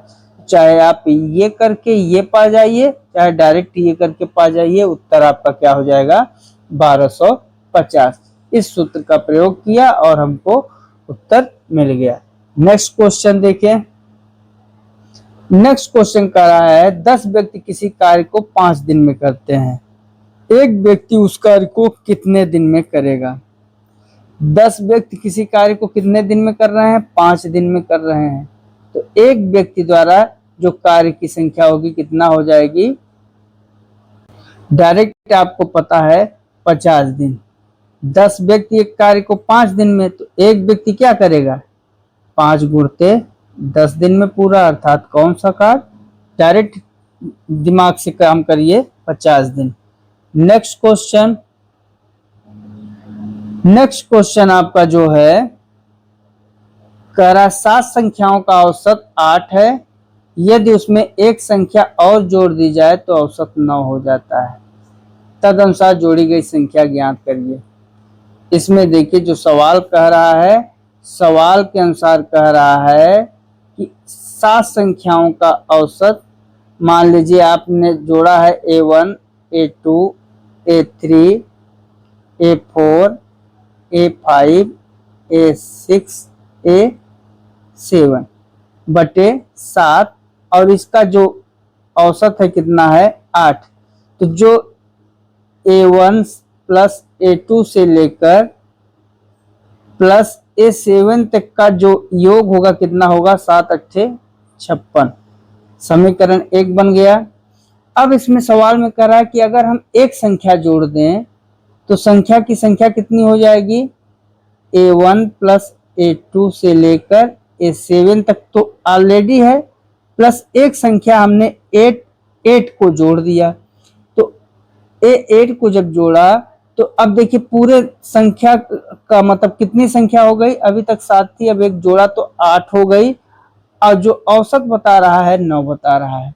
चाहे आप ये करके ये पा जाइए, चाहे डायरेक्ट ये करके पा जाइए, उत्तर आपका क्या हो जाएगा? 1250। इस सूत्र का प्रयोग किया और हमको उत्तर मिल गया। नेक्स्ट क्वेश्चन देखें। नेक्स्ट क्वेश्चन कह रहा है 10 व्यक्ति किसी कार्य को 5 दिन में करते हैं, एक व्यक्ति उस कार्य को कितने दिन में करेगा? 10 व्यक्ति किसी कार्य को कितने दिन में कर रहे हैं? 5 दिन में कर रहे हैं। तो एक व्यक्ति द्वारा जो कार्य की संख्या होगी कितना हो जाएगी? डायरेक्ट आपको पता है 50 दिन। 10 व्यक्ति एक कार्य को 5 दिन में, तो एक व्यक्ति क्या करेगा? 5 गुणते 10 दिन में पूरा, अर्थात कौन सा कार्य? डायरेक्ट दिमाग से काम करिए, 50 दिन। Next question. नेक्स्ट क्वेश्चन आपका जो है कह रहा 7 संख्याओं का औसत 8 है, यदि उसमें एक संख्या और जोड़ दी जाए तो औसत 9 हो जाता है, तदनुसार जोड़ी गई संख्या ज्ञात करिए। इसमें देखिए जो सवाल कह रहा है, सवाल के अनुसार कह रहा है कि 7 संख्याओं का औसत, मान लीजिए आपने जोड़ा है A1, A2, A3, A4, A5, A6, A7 बटे 7, और इसका जो औसत है कितना है? 8। तो जो A1 प्लस A2 से लेकर प्लस A7 तक का जो योग होगा कितना होगा? 7 अट्ठे 56। समीकरण 1 बन गया। अब इसमें सवाल में कह रहा है कि अगर हम एक संख्या जोड़ दें तो संख्या की संख्या कितनी हो जाएगी? A1 प्लस A2 से लेकर A7 तक तो ऑलरेडी है, प्लस एक संख्या हमने 8 को जोड़ दिया। तो A8 को जब जोड़ा तो अब देखिए पूरे संख्या का मतलब कितनी संख्या हो गई? अभी तक 7 थी, अब एक जोड़ा तो 8 हो गई, और जो औसत बता रहा है 9 बता रहा है।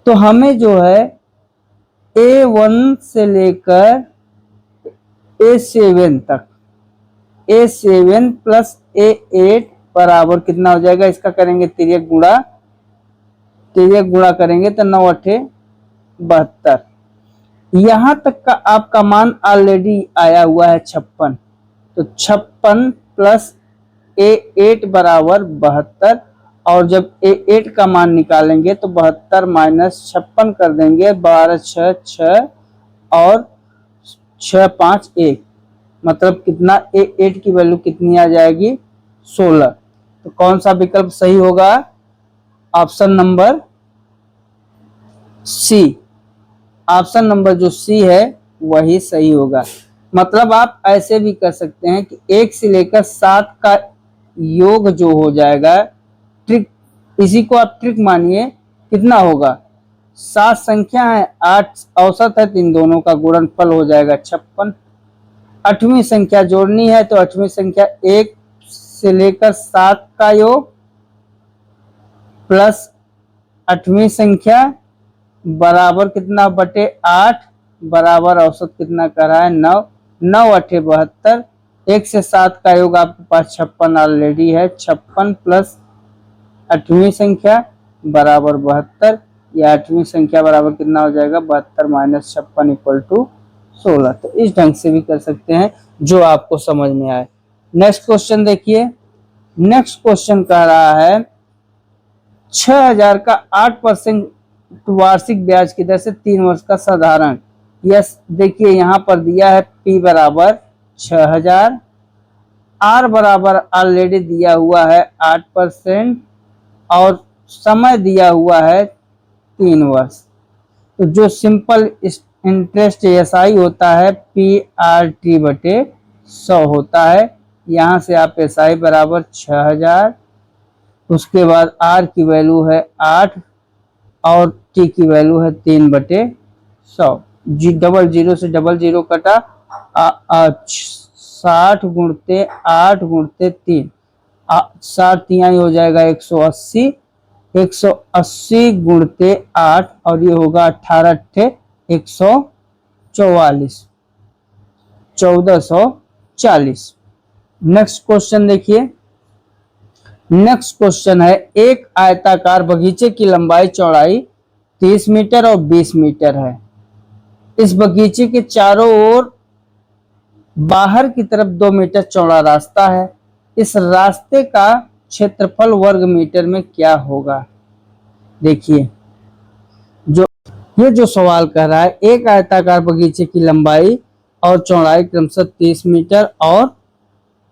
तो हमें जो है A1 से लेकर A7 तक, A7 प्लस A8 बराबर कितना हो जाएगा? इसका करेंगे तिर्यक गुणा, तिर्यक गुणा करेंगे तो 9 अट्ठे 72। यहां तक का आपका मान ऑलरेडी आया हुआ है 56। तो 56 प्लस A8 बराबर 72, और जब A8 का मान निकालेंगे तो 72 माइनस 56 कर देंगे, 12 6 6 और 6 5 1, मतलब कितना 8 की वैल्यू कितनी आ जाएगी 16। तो कौन सा विकल्प सही होगा? Option number C. Option number जो सी है वही सही होगा। मतलब आप ऐसे भी कर सकते हैं कि 1 से लेकर 7 का योग जो हो जाएगा, ट्रिक, इसी को आप ट्रिक मानिए, कितना होगा? 7 संख्या है, 8 औसत है, तो इन दोनों का गुणनफल हो जाएगा 56। 8वीं संख्या जोड़नी है तो 8वीं संख्या 1 से लेकर 7 का योग प्लस 8वीं संख्या बराबर कितना बटे 8, बराबर औसत कितना कर रहा है 9। 9 8 72, 1 से 7 का योग आपके पास 56 ऑलरेडी है। 56 प्लस 8वीं संख्या बराबर 72, या 8वीं संख्या बराबर कितना हो जाएगा 72 माइनस 56 इक्वल टू 16। तो इस ढंग से भी कर सकते हैं जो आपको समझ में आए। नेक्स्ट क्वेश्चन देखिए। नेक्स्ट क्वेश्चन कह रहा है 6000 का 8% वार्षिक ब्याज की दर से 3 वर्ष का साधारण। यस, देखिए यहां पर दिया है P बराबर 6000, R बराबर ऑलरेडी दिया हुआ है 8% और समय दिया हुआ है 3 वर्ष। तो जो सिंपल इंटरेस्ट SI होता है PRT बटे 100 होता है। यहां से आप SI बराबर 6000, उसके बाद R की वैल्यू है 8 और T की वैल्यू है 3 बटे 100। डबल जीरो से डबल जीरो कटा, 60 गुणते 8 गुणते 3, 60 तिहाई हो जाएगा 180, 180 गुणते 8 और ये होगा 18 अट्ठे 144, 1440। नेक्स्ट क्वेश्चन देखिए। नेक्स्ट क्वेश्चन है एक आयताकार बगीचे की लंबाई चौड़ाई 30 मीटर और 20 मीटर है। इस बगीचे के चारों ओर बाहर की तरफ 2 मीटर चौड़ा रास्ता है। इस रास्ते का क्षेत्रफल वर्ग मीटर में क्या होगा? देखिए जो सवाल कह रहा है एक आयताकार बगीचे की लंबाई और चौड़ाई क्रमशः 30 मीटर और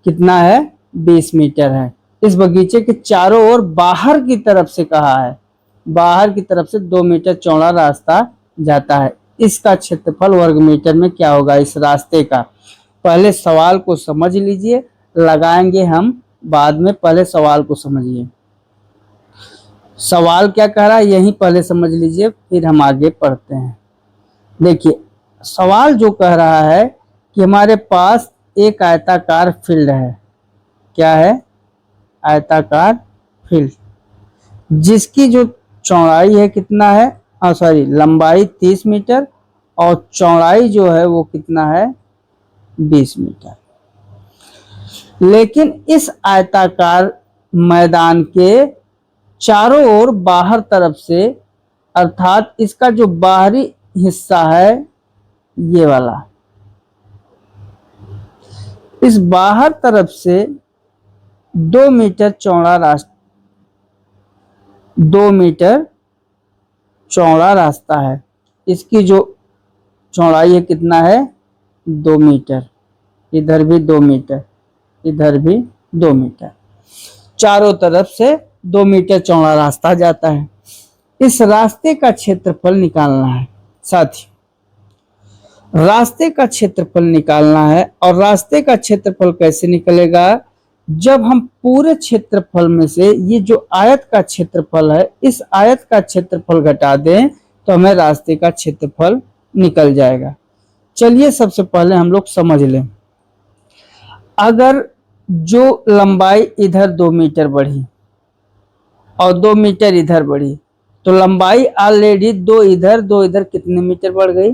कितना है 20 मीटर है। इस बगीचे के चारों ओर बाहर की तरफ से कहा है, बाहर की तरफ से 2 मीटर चौड़ा रास्ता जाता है। इसका क्षेत्रफल वर्ग मीटर में क्या होगा इस रास्ते का? पहले सवाल को समझ लीजिए, लगाएंगे हम बाद में, पहले सवाल को समझिए। सवाल क्या कह रहा है यही पहले समझ लीजिए, फिर हम आगे पढ़ते हैं। देखिए सवाल जो कह रहा है कि हमारे पास एक आयताकार फील्ड है। क्या है? आयताकार फील्ड, जिसकी जो चौड़ाई है कितना है, लंबाई 30 मीटर और चौड़ाई जो है वो कितना है 20 मीटर। लेकिन इस आयताकार मैदान के चारों ओर बाहर तरफ से, अर्थात इसका जो बाहरी हिस्सा है ये वाला, इस बाहर तरफ से 2 मीटर चौड़ा रास्ता, 2 मीटर चौड़ा रास्ता है। इसकी जो चौड़ाई है कितना है 2 मीटर, इधर भी 2 मीटर, इधर भी 2 मीटर, चारों तरफ से 2 मीटर चौड़ा रास्ता जाता है। इस रास्ते का क्षेत्रफल निकालना है। साथी रास्ते का क्षेत्रफल निकालना है, और रास्ते का क्षेत्रफल कैसे निकलेगा? जब हम पूरे क्षेत्रफल में से ये जो आयत का क्षेत्रफल है, इस आयत का क्षेत्रफल घटा दें तो हमें रास्ते का क्षेत्रफल निकल जाएगा। चलिए सबसे पहले हम लोग समझ लें। अगर जो लंबाई इधर 2 मीटर बढ़ी और 2 मीटर इधर बढ़ी, तो लंबाई ऑलरेडी 2 इधर कितने मीटर बढ़ गई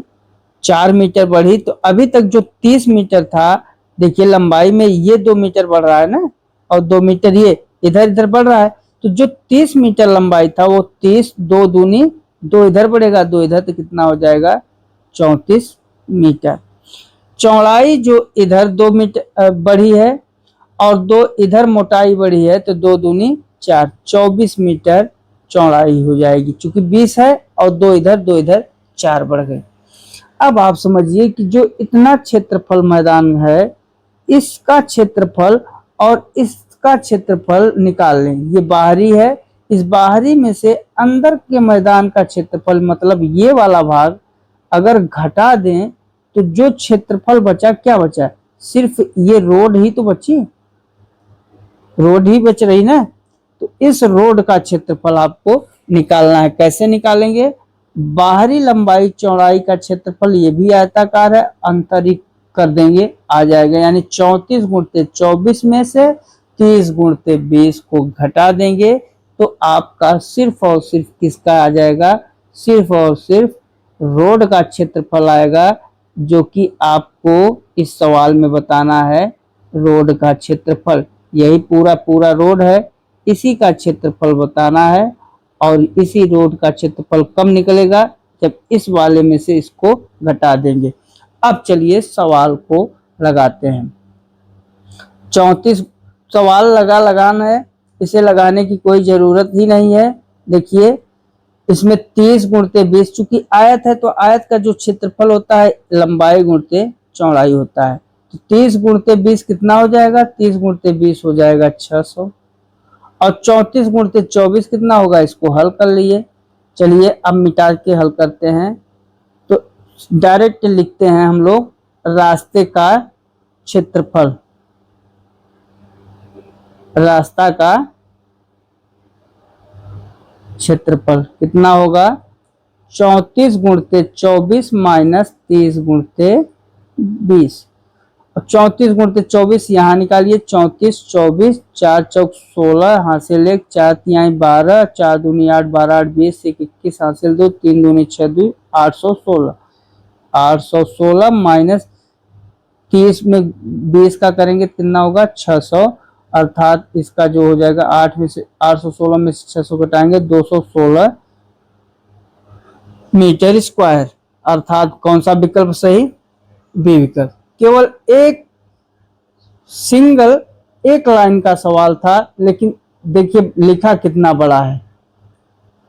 4 मीटर बढ़ी। तो अभी तक जो 30 मीटर था, देखिए लंबाई में ये 2 मीटर बढ़ रहा है ना, और 2 मीटर ये इधर बढ़ रहा है। तो जो 30 मीटर लंबाई था वो 30, 2 दूनी 2 इधर बढ़ेगा 2 इधर, तो कितना हो जाएगा 34 मीटर। चौड़ाई जो इधर 2 मीटर बढ़ी है और 2 इधर मोटाई बढ़ी है, तो 2 दूनी 4, 24 मीटर चौड़ाई हो जाएगी। चूंकि 20 है और 2 इधर 4 बढ़ गए। अब आप समझिए कि जो इतना क्षेत्रफल मैदान है, इसका क्षेत्रफल और इसका क्षेत्रफल निकाल लें। ये बाहरी है, इस बाहरी में से अंदर के मैदान का क्षेत्रफल मतलब ये वाला भाग अगर घटा दें तो जो क्षेत्रफल बचा, क्या बचा? सिर्फ ये रोड ही तो बची, रोड ही बच रही ना। तो इस रोड का क्षेत्रफल आपको निकालना है। कैसे निकालेंगे? बाहरी लंबाई चौड़ाई का क्षेत्रफल ये भी आयताकार है, आंतरिक कर देंगे, आ जाएगा। यानी 34 गुणते 24 में से 30 गुणते 20 को घटा देंगे तो आपका सिर्फ और सिर्फ किसका आ जाएगा? सिर्फ और सिर्फ रोड का क्षेत्रफल आएगा, जो कि आपको इस सवाल में बताना है। रोड का क्षेत्रफल, यही पूरा रोड है, इसी का क्षेत्रफल बताना है। और इसी रोड का क्षेत्रफल कब निकलेगा? जब इस वाले में से इसको घटा देंगे। अब चलिए सवाल को लगाते हैं। 34 सवाल लगाना है, इसे लगाने की कोई जरूरत ही नहीं है। देखिए इसमें 30 गुणते 20, चूंकि आयत है तो आयत का जो क्षेत्रफल होता है लंबाई गुणते चौड़ाई होता है। तो 30 गुणते 20 कितना हो जाएगा? 30 गुणते 20 हो जाएगा 600। और 34 गुणते 24 कितना होगा? इसको हल कर लिए। चलिए अब मिटा के हल करते हैं। तो डायरेक्ट लिखते हैं हम लोग रास्ते का क्षेत्रफल। रास्ता का क्षेत्रफल कितना होगा? 34 गुणते 24 माइनस 30 गुणते 20। 34 गुणते 24 यहाँ निकालिए। 34 24 4 चौक 16 हासिल 1 4 तिहाई 12 4 दूनी 8 12 8 20 1 21 हासिल 2 3 दूनी 6 2 816। 816 माइनस 30 में 20 का करेंगे कितना होगा? 600। अर्थात इसका जो हो जाएगा 8 में से 816 में से 600 घटाएंगे 216 मीटर स्क्वायर। अर्थात कौन सा विकल्प सही? बी विकल्प। केवल एक सिंगल एक लाइन का सवाल था, लेकिन देखिए लिखा कितना बड़ा है।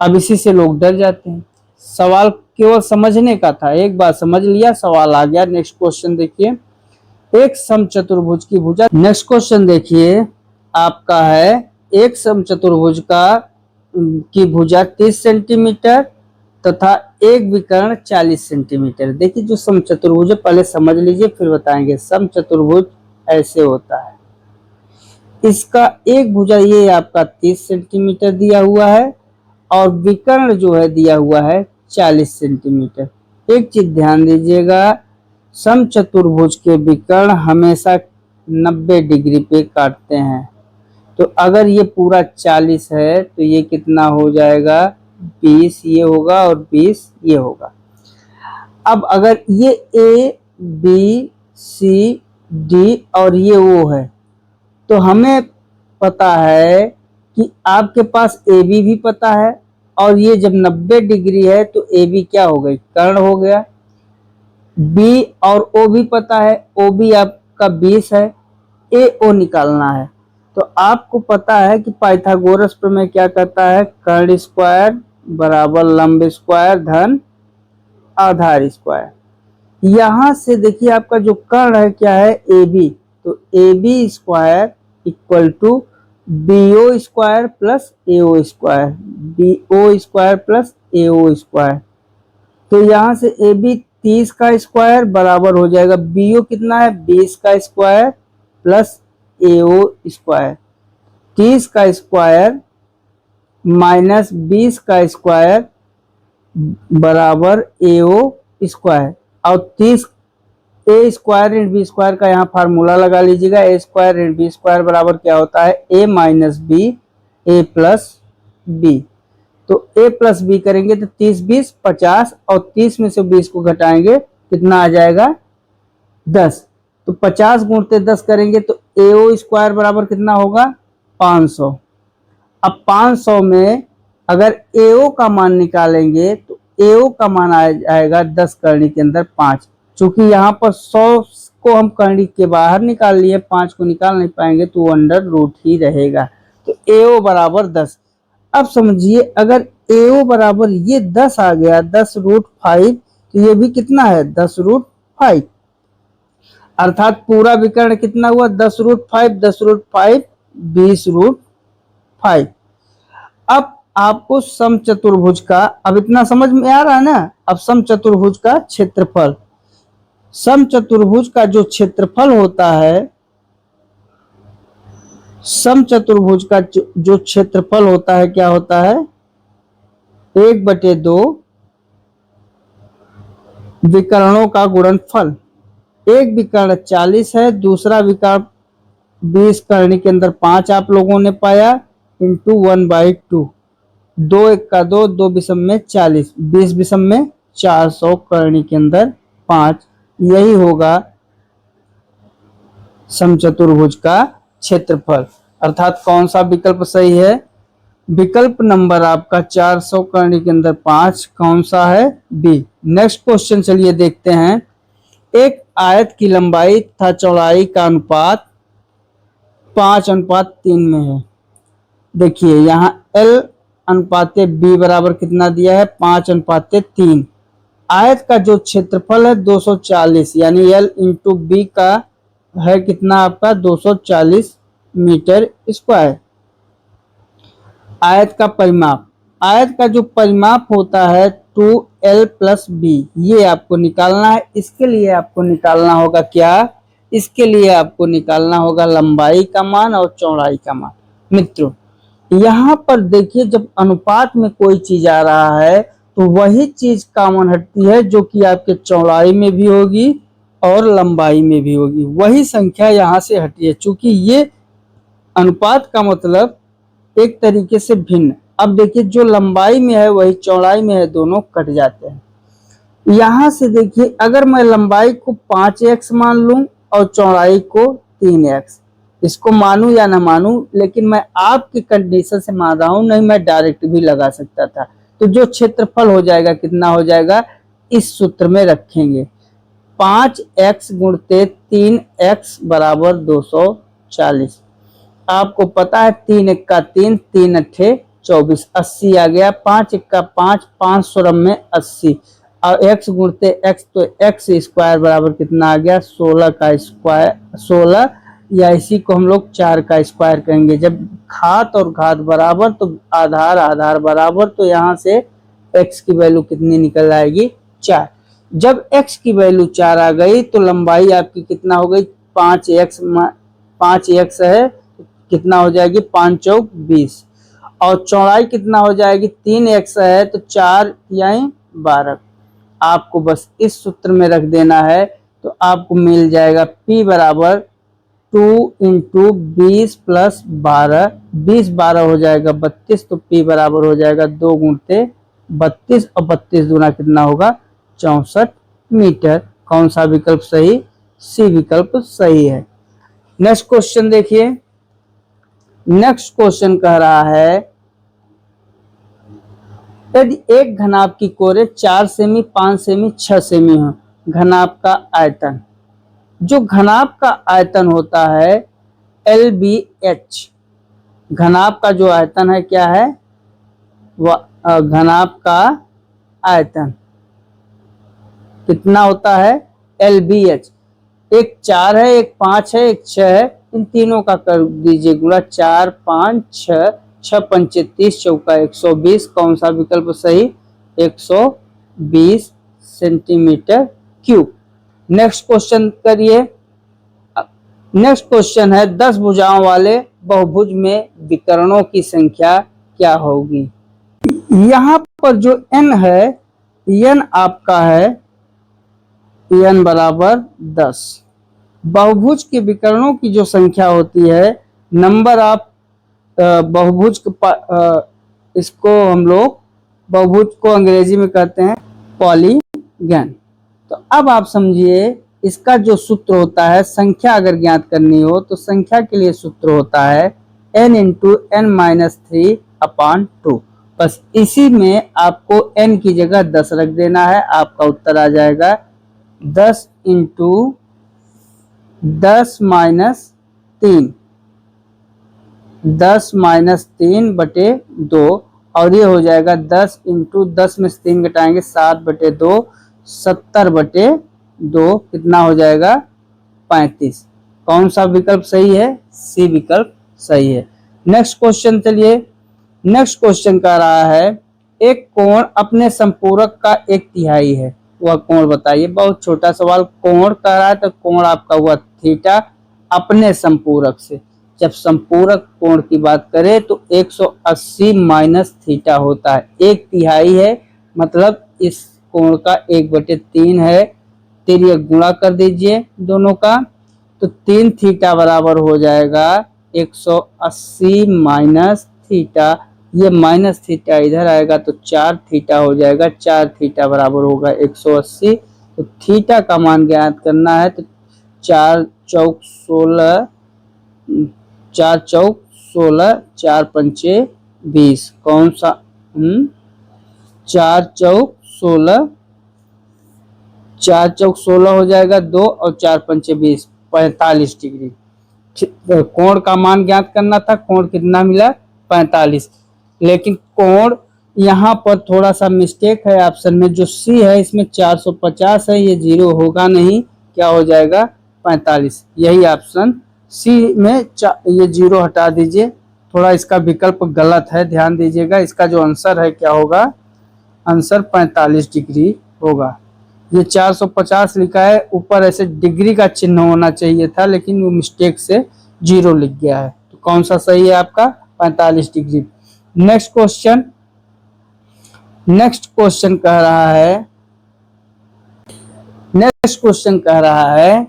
अब इसी से लोग डर जाते हैं। सवाल केवल समझने का था, एक बार समझ लिया सवाल आ गया। नेक्स्ट क्वेश्चन देखिए, एक समचतुर्भुज की भुजा। नेक्स्ट क्वेश्चन देखिए आपका है, एक समचतुर्भुज की भुजा 30 सेंटीमीटर तथा एक विकर्ण 40 सेंटीमीटर। देखिए जो समचतुर्भुज है पहले समझ लीजिए फिर बताएंगे। समचतुर्भुज ऐसे होता है, इसका एक भुजा ये आपका 30 सेंटीमीटर दिया हुआ है और विकर्ण जो है दिया हुआ है 40 सेंटीमीटर। एक चीज ध्यान दीजिएगा, समचतुर्भुज के विकर्ण हमेशा 90 डिग्री पे काटते हैं। तो अगर ये पूरा 40 है तो ये कितना हो जाएगा? 20 ये होगा और 20 ये होगा। अब अगर ये ए बी सी डी और ये ओ है तो हमें पता है कि आपके पास ए बी भी पता है, और ये जब 90 डिग्री है तो ए बी क्या हो गई? कर्ण हो गया। बी और ओ भी पता है, ओ बी आपका 20 है, ए ओ निकालना है। तो आपको पता है कि पाइथागोरस प्रमेय क्या कहता है? कर्ण स्क्वायर बराबर लंब स्क्वायर धन आधार स्क्वायर। यहां से देखिए आपका जो कर्ण है क्या है? A B. तो A B square equal to B O square plus A O square, B O square plus A O square. तो यहां से ए बी 30 का स्क्वायर बराबर हो जाएगा बी ओ कितना है? 20 का square plus A O square. 30 का स्क्वायर माइनस 20 का स्क्वायर बराबर ए ओ स्क्वायर। और 30 ए स्क्वायर ऋण बी स्क्वायर का यहाँ फार्मूला लगा लीजिएगा। ए स्क्वायर ऋण बी स्क्वायर बराबर क्या होता है? A minus B A plus B. तो ए प्लस बी करेंगे तो 30 20 50 और 30 में से 20 को घटाएंगे कितना आ जाएगा? 10। तो 50 गुणते 10 करेंगे तो ए ओ स्क्वायर बराबर कितना होगा? 500। अब 500 में अगर ए ओ का मान निकालेंगे तो ए ओ का मान आएगा 10 करनी के अंदर 5। चूंकि यहाँ पर 100 को हम करनी के बाहर निकाल लिए, 5 को निकाल नहीं पाएंगे तो अंडर रूट ही रहेगा। तो ए ओ बराबर 10। अब समझिए अगर ए ओ बराबर ये 10 आ गया, 10 रूट 5, तो ये भी कितना है 10√5, अर्थात पूरा विकर्ण कितना हुआ 10√5, 10√5 20√5। अब आपको समचतुर्भुज का, अब इतना समझ में आ रहा है ना। अब समचतुर्भुज का क्षेत्रफल, समचतुर्भुज का जो क्षेत्रफल होता है, समचतुर्भुज का जो क्षेत्रफल होता है क्या होता है 1/2 विकर्णों का गुणनफल। एक विकर्ण 40 है, दूसरा विकर्ण 20 करनी के अंदर 5 आप लोगों ने पाया, इंटू 1/2, 2 1 का 2, 2 विषम में 40, 20 विषम में 400 करनी के अंदर 5। यही होगा समचतुर्भुज का क्षेत्रफल। अर्थात कौन सा विकल्प सही है, विकल्प नंबर आपका 400 करनी के अंदर 5 कौन सा है, बी। नेक्स्ट क्वेश्चन चलिए देखते हैं। एक आयत की लंबाई तथा चौड़ाई का अनुपात 5:3 में है। देखिए यहाँ L अनुपाते B बराबर कितना दिया है 5:3। आयत का जो क्षेत्रफल है 240, यानी L इंटू बी का है कितना आपका 240 मीटर स्क्वायर। आयत का परिमाप, आयत का जो परिमाप होता है 2L + B, ये आपको निकालना है। इसके लिए आपको निकालना होगा क्या, इसके लिए आपको निकालना होगा लंबाई का मान और चौड़ाई का मान। मित्रों यहाँ पर देखिए, जब अनुपात में कोई चीज आ रहा है तो वही चीज कॉमन हटती है जो कि आपके चौड़ाई में भी होगी और लंबाई में भी होगी, वही संख्या यहाँ से हटी है। चूंकि ये अनुपात का मतलब एक तरीके से भिन्न। अब देखिए जो लंबाई में है वही चौड़ाई में है, दोनों कट जाते हैं। यहां से देखिए अगर मैं लंबाई को 5x मान लूं और चौड़ाई को 3x, इसको मानूं या ना मानूं, लेकिन मैं आपकी कंडीशन से मान रहा हूं, नहीं मैं डायरेक्ट भी लगा सकता था। तो जो क्षेत्रफल हो जाएगा कितना हो जाएगा, इस सूत्र में रखेंगे 5x गुणते 3x बराबर 240। आपको पता है 3 1 का 3, 3 अट्ठे 24, 80 आ गया। 5 1 का 5, 500 रम में 80, और x गुणते x, तो x स्क्वायर बराबर कितना आ गया 16 का स्क्वायर, 16, या इसी को हम लोग 4 का स्क्वायर कहेंगे। जब घात और घात बराबर तो आधार आधार बराबर, तो यहाँ से x की वैल्यू कितनी निकल आएगी 4। जब x की वैल्यू 4 आ गई तो लंबाई आपकी कितना हो गई 5x है, कितना हो जाएगी 5 चौक 20, और चौड़ाई कितना हो जाएगी 3x है, तो 4 यानी 12। आपको बस इस सूत्र में रख देना है तो आपको मिल जाएगा P बराबर 2 × 20 + 12, 20 12 हो जाएगा 32, तो P बराबर हो जाएगा 2 गुणते 32, और 32 दूना कितना होगा 64 मीटर। कौन सा विकल्प सही, सी विकल्प सही है। नेक्स्ट क्वेश्चन देखिए। नेक्स्ट क्वेश्चन कह रहा है यदि एक घनाभ की कोरे 4 सेमी, 5 सेमी, 6 सेमी हो, घनाभ का आयतन, जो घनाभ का आयतन होता है LBH, घनाभ का जो आयतन है क्या है, वह घनाभ का आयतन कितना होता है LBH। एक 4 है, एक 5 है, एक 6 है, इन तीनों का कर दीजिए गुणा, 4 5 6, 6 पंचे 30, चौका 120। कौन सा विकल्प सही, 120 सेंटीमीटर क्यूब। नेक्स्ट क्वेश्चन करिए। नेक्स्ट क्वेश्चन है 10 भुजाओं वाले बहुभुज में विकर्णों की संख्या क्या होगी। यहाँ पर जो n है, n आपका है n बराबर 10। बहुभुज के विकर्णों की जो संख्या होती है, नंबर ऑफ बहुभुज इसको हम लोग बहुभुज को अंग्रेजी में कहते हैं पॉलीगन। तो अब आप समझिए इसका जो सूत्र होता है, संख्या अगर ज्ञात करनी हो तो संख्या के लिए सूत्र होता है n × n-3/2। बस इसी में आपको n की जगह 10 रख देना है, आपका उत्तर आ जाएगा 10 × 10-3, 10-3/2, और ये हो जाएगा 10 × 10 में से 3 घटाएंगे 7/2, 70/2 कितना हो जाएगा 35। कौन सा विकल्प सही है? सी विकल्प सही है। नेक्स्ट क्वेश्चन चलिए। नेक्स्ट क्वेश्चन कह रहा है एक कोण अपने संपूरक का 1/3 है, वह कोण बताइए। बहुत छोटा सवाल, कोण कह रहा है तो कोण आपका हुआ थीटा अपने संपूरक से। जब संपूरक कोण की बात करें तो 180 माइनस थीटा होता है। 1/3 है मतलब इस कोण का 1/3 है। ये गुणा कर दीजिए दोनों का, तो 3 थीटा बराबर हो जाएगा 180 माइनस थीटा। ये माइनस थीटा इधर आएगा तो 4 थीटा हो जाएगा। 4 थीटा बराबर होगा 180। तो थीटा का मान ज्ञात करना है तो 4 चौक 16, 4 चौक 16, 4 पंचे 20। कौन सा 4 चौक 16, 4 चौक 16 हो जाएगा 2 और 4 पंचे 20, 45 डिग्री। कोण का मान ज्ञात करना था, कोण कितना मिला 45। लेकिन कोण यहाँ पर थोड़ा सा मिस्टेक है ऑप्शन में, जो सी है इसमें 450 है, ये 0 होगा नहीं, क्या हो जाएगा 45। यही ऑप्शन सी में ये 0 हटा दीजिए, थोड़ा इसका विकल्प गलत है, ध्यान दीजिएगा। इसका जो आंसर है क्या होगा, आंसर 45 डिग्री होगा। ये 450 लिखा है, ऊपर ऐसे डिग्री का चिन्ह होना चाहिए था लेकिन वो मिस्टेक से 0 लिख गया है। तो कौन सा सही है आपका 45 degree. Next question. Next question कह रहा है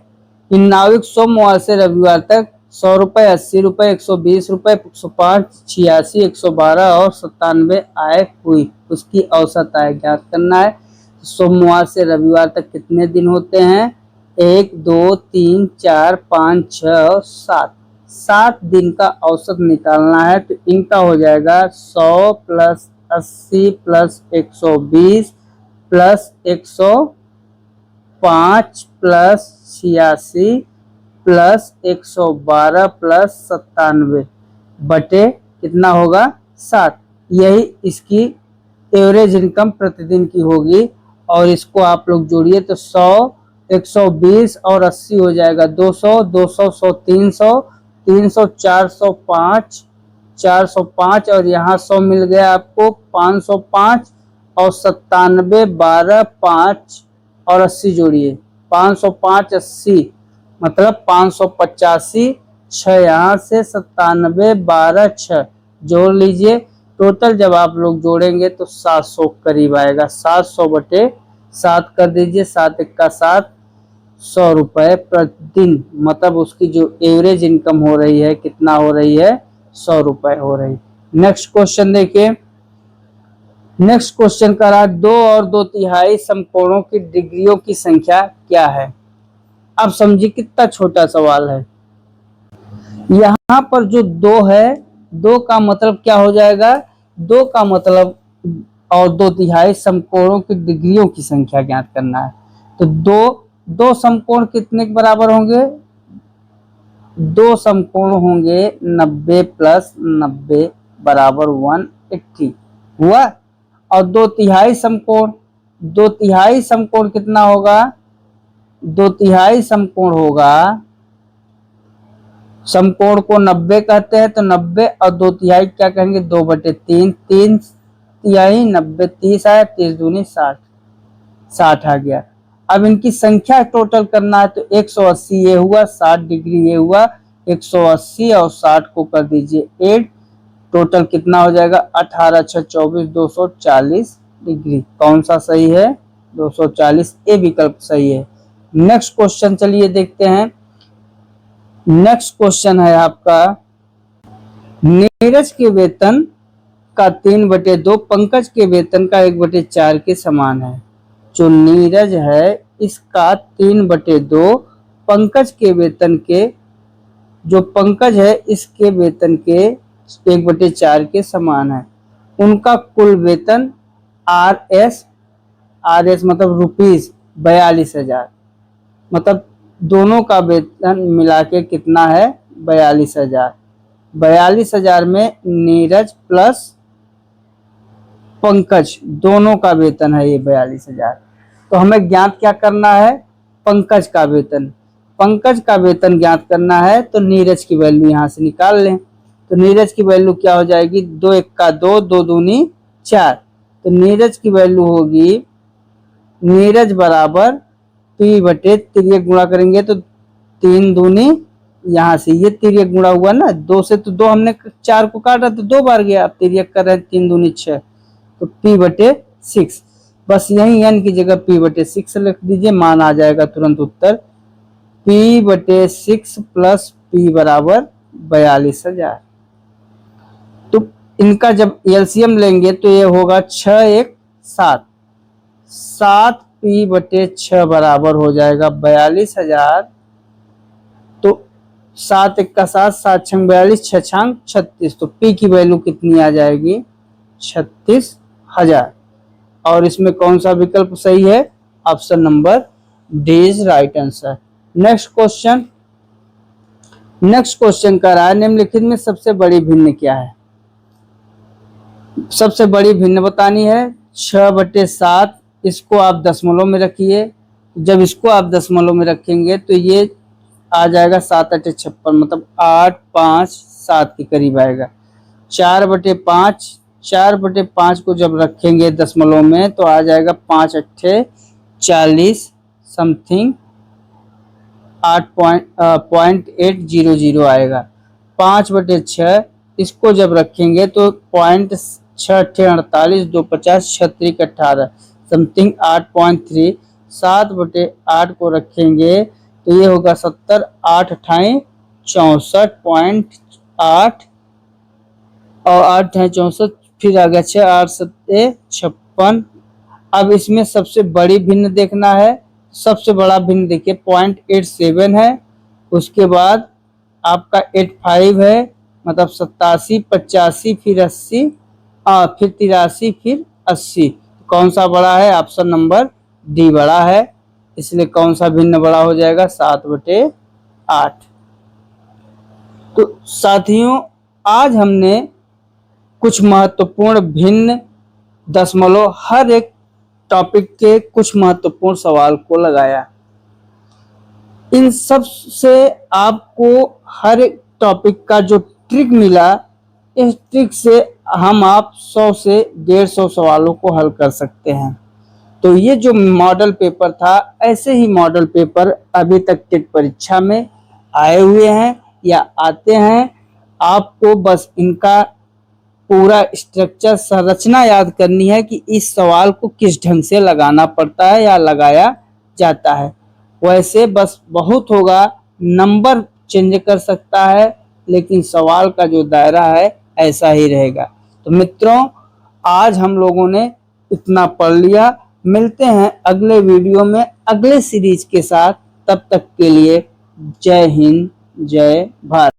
कि नाविक सोमवार से रविवार तक 100 रुपए, 80 रुपए, 120 रुपए, 105, 86, 112 और 97 आय हुई, उसकी औसत आय ज्ञात करना है। सोमवार से रविवार तक कितने दिन होते हैं? 1, 2, 3, 4, 5, 6 और 7। 7 दिन का औसत निकालना है तो इनका हो जाएगा 100 plus 80 plus 120 plus 105 plus 86 plus 112 plus 97 बटे कितना होगा 7। यही इसकी एवरेज इनकम प्रतिदिन की होगी। और इसको आप लोग जोड़िए तो 100, 120 और 80 हो जाएगा 200, 200, 100, 300, 300, 405, 405 और यहाँ 100 मिल गया आपको 505 और 97, 12, 5 और 80 जोड़िए 505, 80 मतलब 585, 6 यहाँ से 97, 12, 6 जोड़ लीजिए। टोटल जब आप लोग जोड़ेंगे तो 700 करीब आएगा। 700 बटे 7 कर दीजिए, 7 का 7, 100 रुपए प्रतिदिन, मतलब उसकी जो एवरेज इनकम हो रही है कितना हो रही है 100 रुपए हो रही। नेक्स्ट क्वेश्चन देखिए। नेक्स्ट क्वेश्चन का रहा 2 और 2/3 समकोणों की डिग्रियों की संख्या क्या है। अब समझिए कितना छोटा सवाल है। यहाँ पर जो 2 है, 2 का मतलब क्या हो जाएगा, 2 का मतलब और 2/3 समकोणों की डिग्रियों की संख्या ज्ञात करना है। तो 2 समकोण कितने के बराबर होंगे? 2 समकोण होंगे 90 प्लस 90 बराबर 180 हुआ। और 2/3 समकोण, 2/3 समकोण कितना होगा? 2/3 समकोण होगा, समकोण को 90 कहते हैं तो 90 और 2/3 क्या कहेंगे 2/3, 3/3 90, 30 आया, 30 दूनी 60, 60 आ गया। अब इनकी संख्या टोटल करना है तो 180 ये हुआ, 60 डिग्री ये हुआ, 180 और 60 को कर दीजिए 8, टोटल कितना हो जाएगा 18, 6, 24, 240 डिग्री। कौन सा सही है? 240, ए विकल्प सही है। नेक्स्ट क्वेश्चन चलिए देखते हैं। नेक्स्ट क्वेश्चन है आपका, नीरज के वेतन का 3/2 पंकज के वेतन का 1/4 के समान है। जो नीरज है इसका 3/2 पंकज के वेतन के, जो पंकज है इसके वेतन के 1/4 के समान है। उनका कुल वेतन RS मतलब रुपीज 42,000, मतलब दोनों का वेतन मिला के कितना है 42,000। 42,000 में नीरज प्लस पंकज दोनों का वेतन है ये 42,000। तो हमें ज्ञात क्या करना है, पंकज का वेतन। पंकज का वेतन ज्ञात करना है तो नीरज की वैल्यू यहां से निकाल लें। तो नीरज की वैल्यू क्या हो जाएगी, 2 1 का 2, 2 दूनी 4। तो नीरज की वैल्यू होगी, नीरज बराबर पी बटे तिर्यक गुणा करेंगे तो 3 दूनी, यहाँ से ये तिर्यक गुणा हुआ ना, 2 से तो 2 हमने 4 को काटा तो 2 बार गया, अब तिर्यक कर रहे हैं 3 दूनी 6, तो पी बटे 6। बस यही n की जगह पी बटे 6 लिख दीजिए, मान आ जाएगा तुरंत उत्तर। पी बटे 6 प्लस पी बराबर 42,000। तो इनका जब एलसीएम लेंगे तो ये होगा 6 1 7, 7 पी बटे 6 बराबर हो जाएगा 42,000। तो 7 1 का 7, 7 छंग 42, 6 छंग 36। तो पी की वैल्यू कितनी आ जाएगी, 36,000। और इसमें कौन सा विकल्प सही है, option number D is right answer. Next question, next question कह रहा है निम्नलिखित में सबसे बड़ी भिन्न क्या है। सबसे बड़ी भिन्न बतानी है, 6 बटे 7, इसको आप दशमलव में रखिए। जब इसको आप दशमलव में रखेंगे तो ये आ जाएगा 7 8 56, मतलब 8 5 7 के करीब आएगा। 4 बटे 5, 4 बटे 5 को जब रखेंगे दशमलव में तो आ जाएगा 5 8 40 समथिंग 8.800 आएगा। 5 बटे 6, इसको जब रखेंगे तो 0.6 2 50 36 18 समथिंग 8.3। 7 बटे 8 को रखेंगे तो ये होगा 70, 8 अठाई 64.8 और 8 अठाई 64, फिर आ गया 6 8 7 56। अब इसमें सबसे बड़ी भिन्न देखना है। सबसे बड़ा भिन्न देखिए 0.87 है, उसके बाद आपका 85 है, मतलब 87 85 फिर 80 फिर 83 फिर 80। कौन सा बड़ा है, ऑप्शन नंबर डी बड़ा है, इसलिए कौन सा भिन्न बड़ा हो जाएगा, 7 बटे 8। तो साथियों आज हमने कुछ महत्वपूर्ण भिन्न दशमलव हर एक टॉपिक के कुछ महत्वपूर्ण सवाल को लगाया। इन सब से आपको हर एक टॉपिक का जो ट्रिक मिला, इस ट्रिक से आप 100 से 150 सवालों को हल कर सकते हैं। तो ये जो मॉडल पेपर था, ऐसे ही मॉडल पेपर अभी तक टेट परीक्षा में आए हुए हैं या आते हैं। आपको बस इनका पूरा स्ट्रक्चर संरचना याद करनी है कि इस सवाल को किस ढंग से लगाना पड़ता है या लगाया जाता है। वैसे बस बहुत होगा, नंबर चेंज कर सकता है, लेकिन सवाल का जो दायरा है ऐसा ही रहेगा। तो मित्रों आज हम लोगों ने इतना पढ़ लिया। मिलते हैं अगले वीडियो में अगले सीरीज के साथ। तब तक के लिए जय हिंद, जय भारत।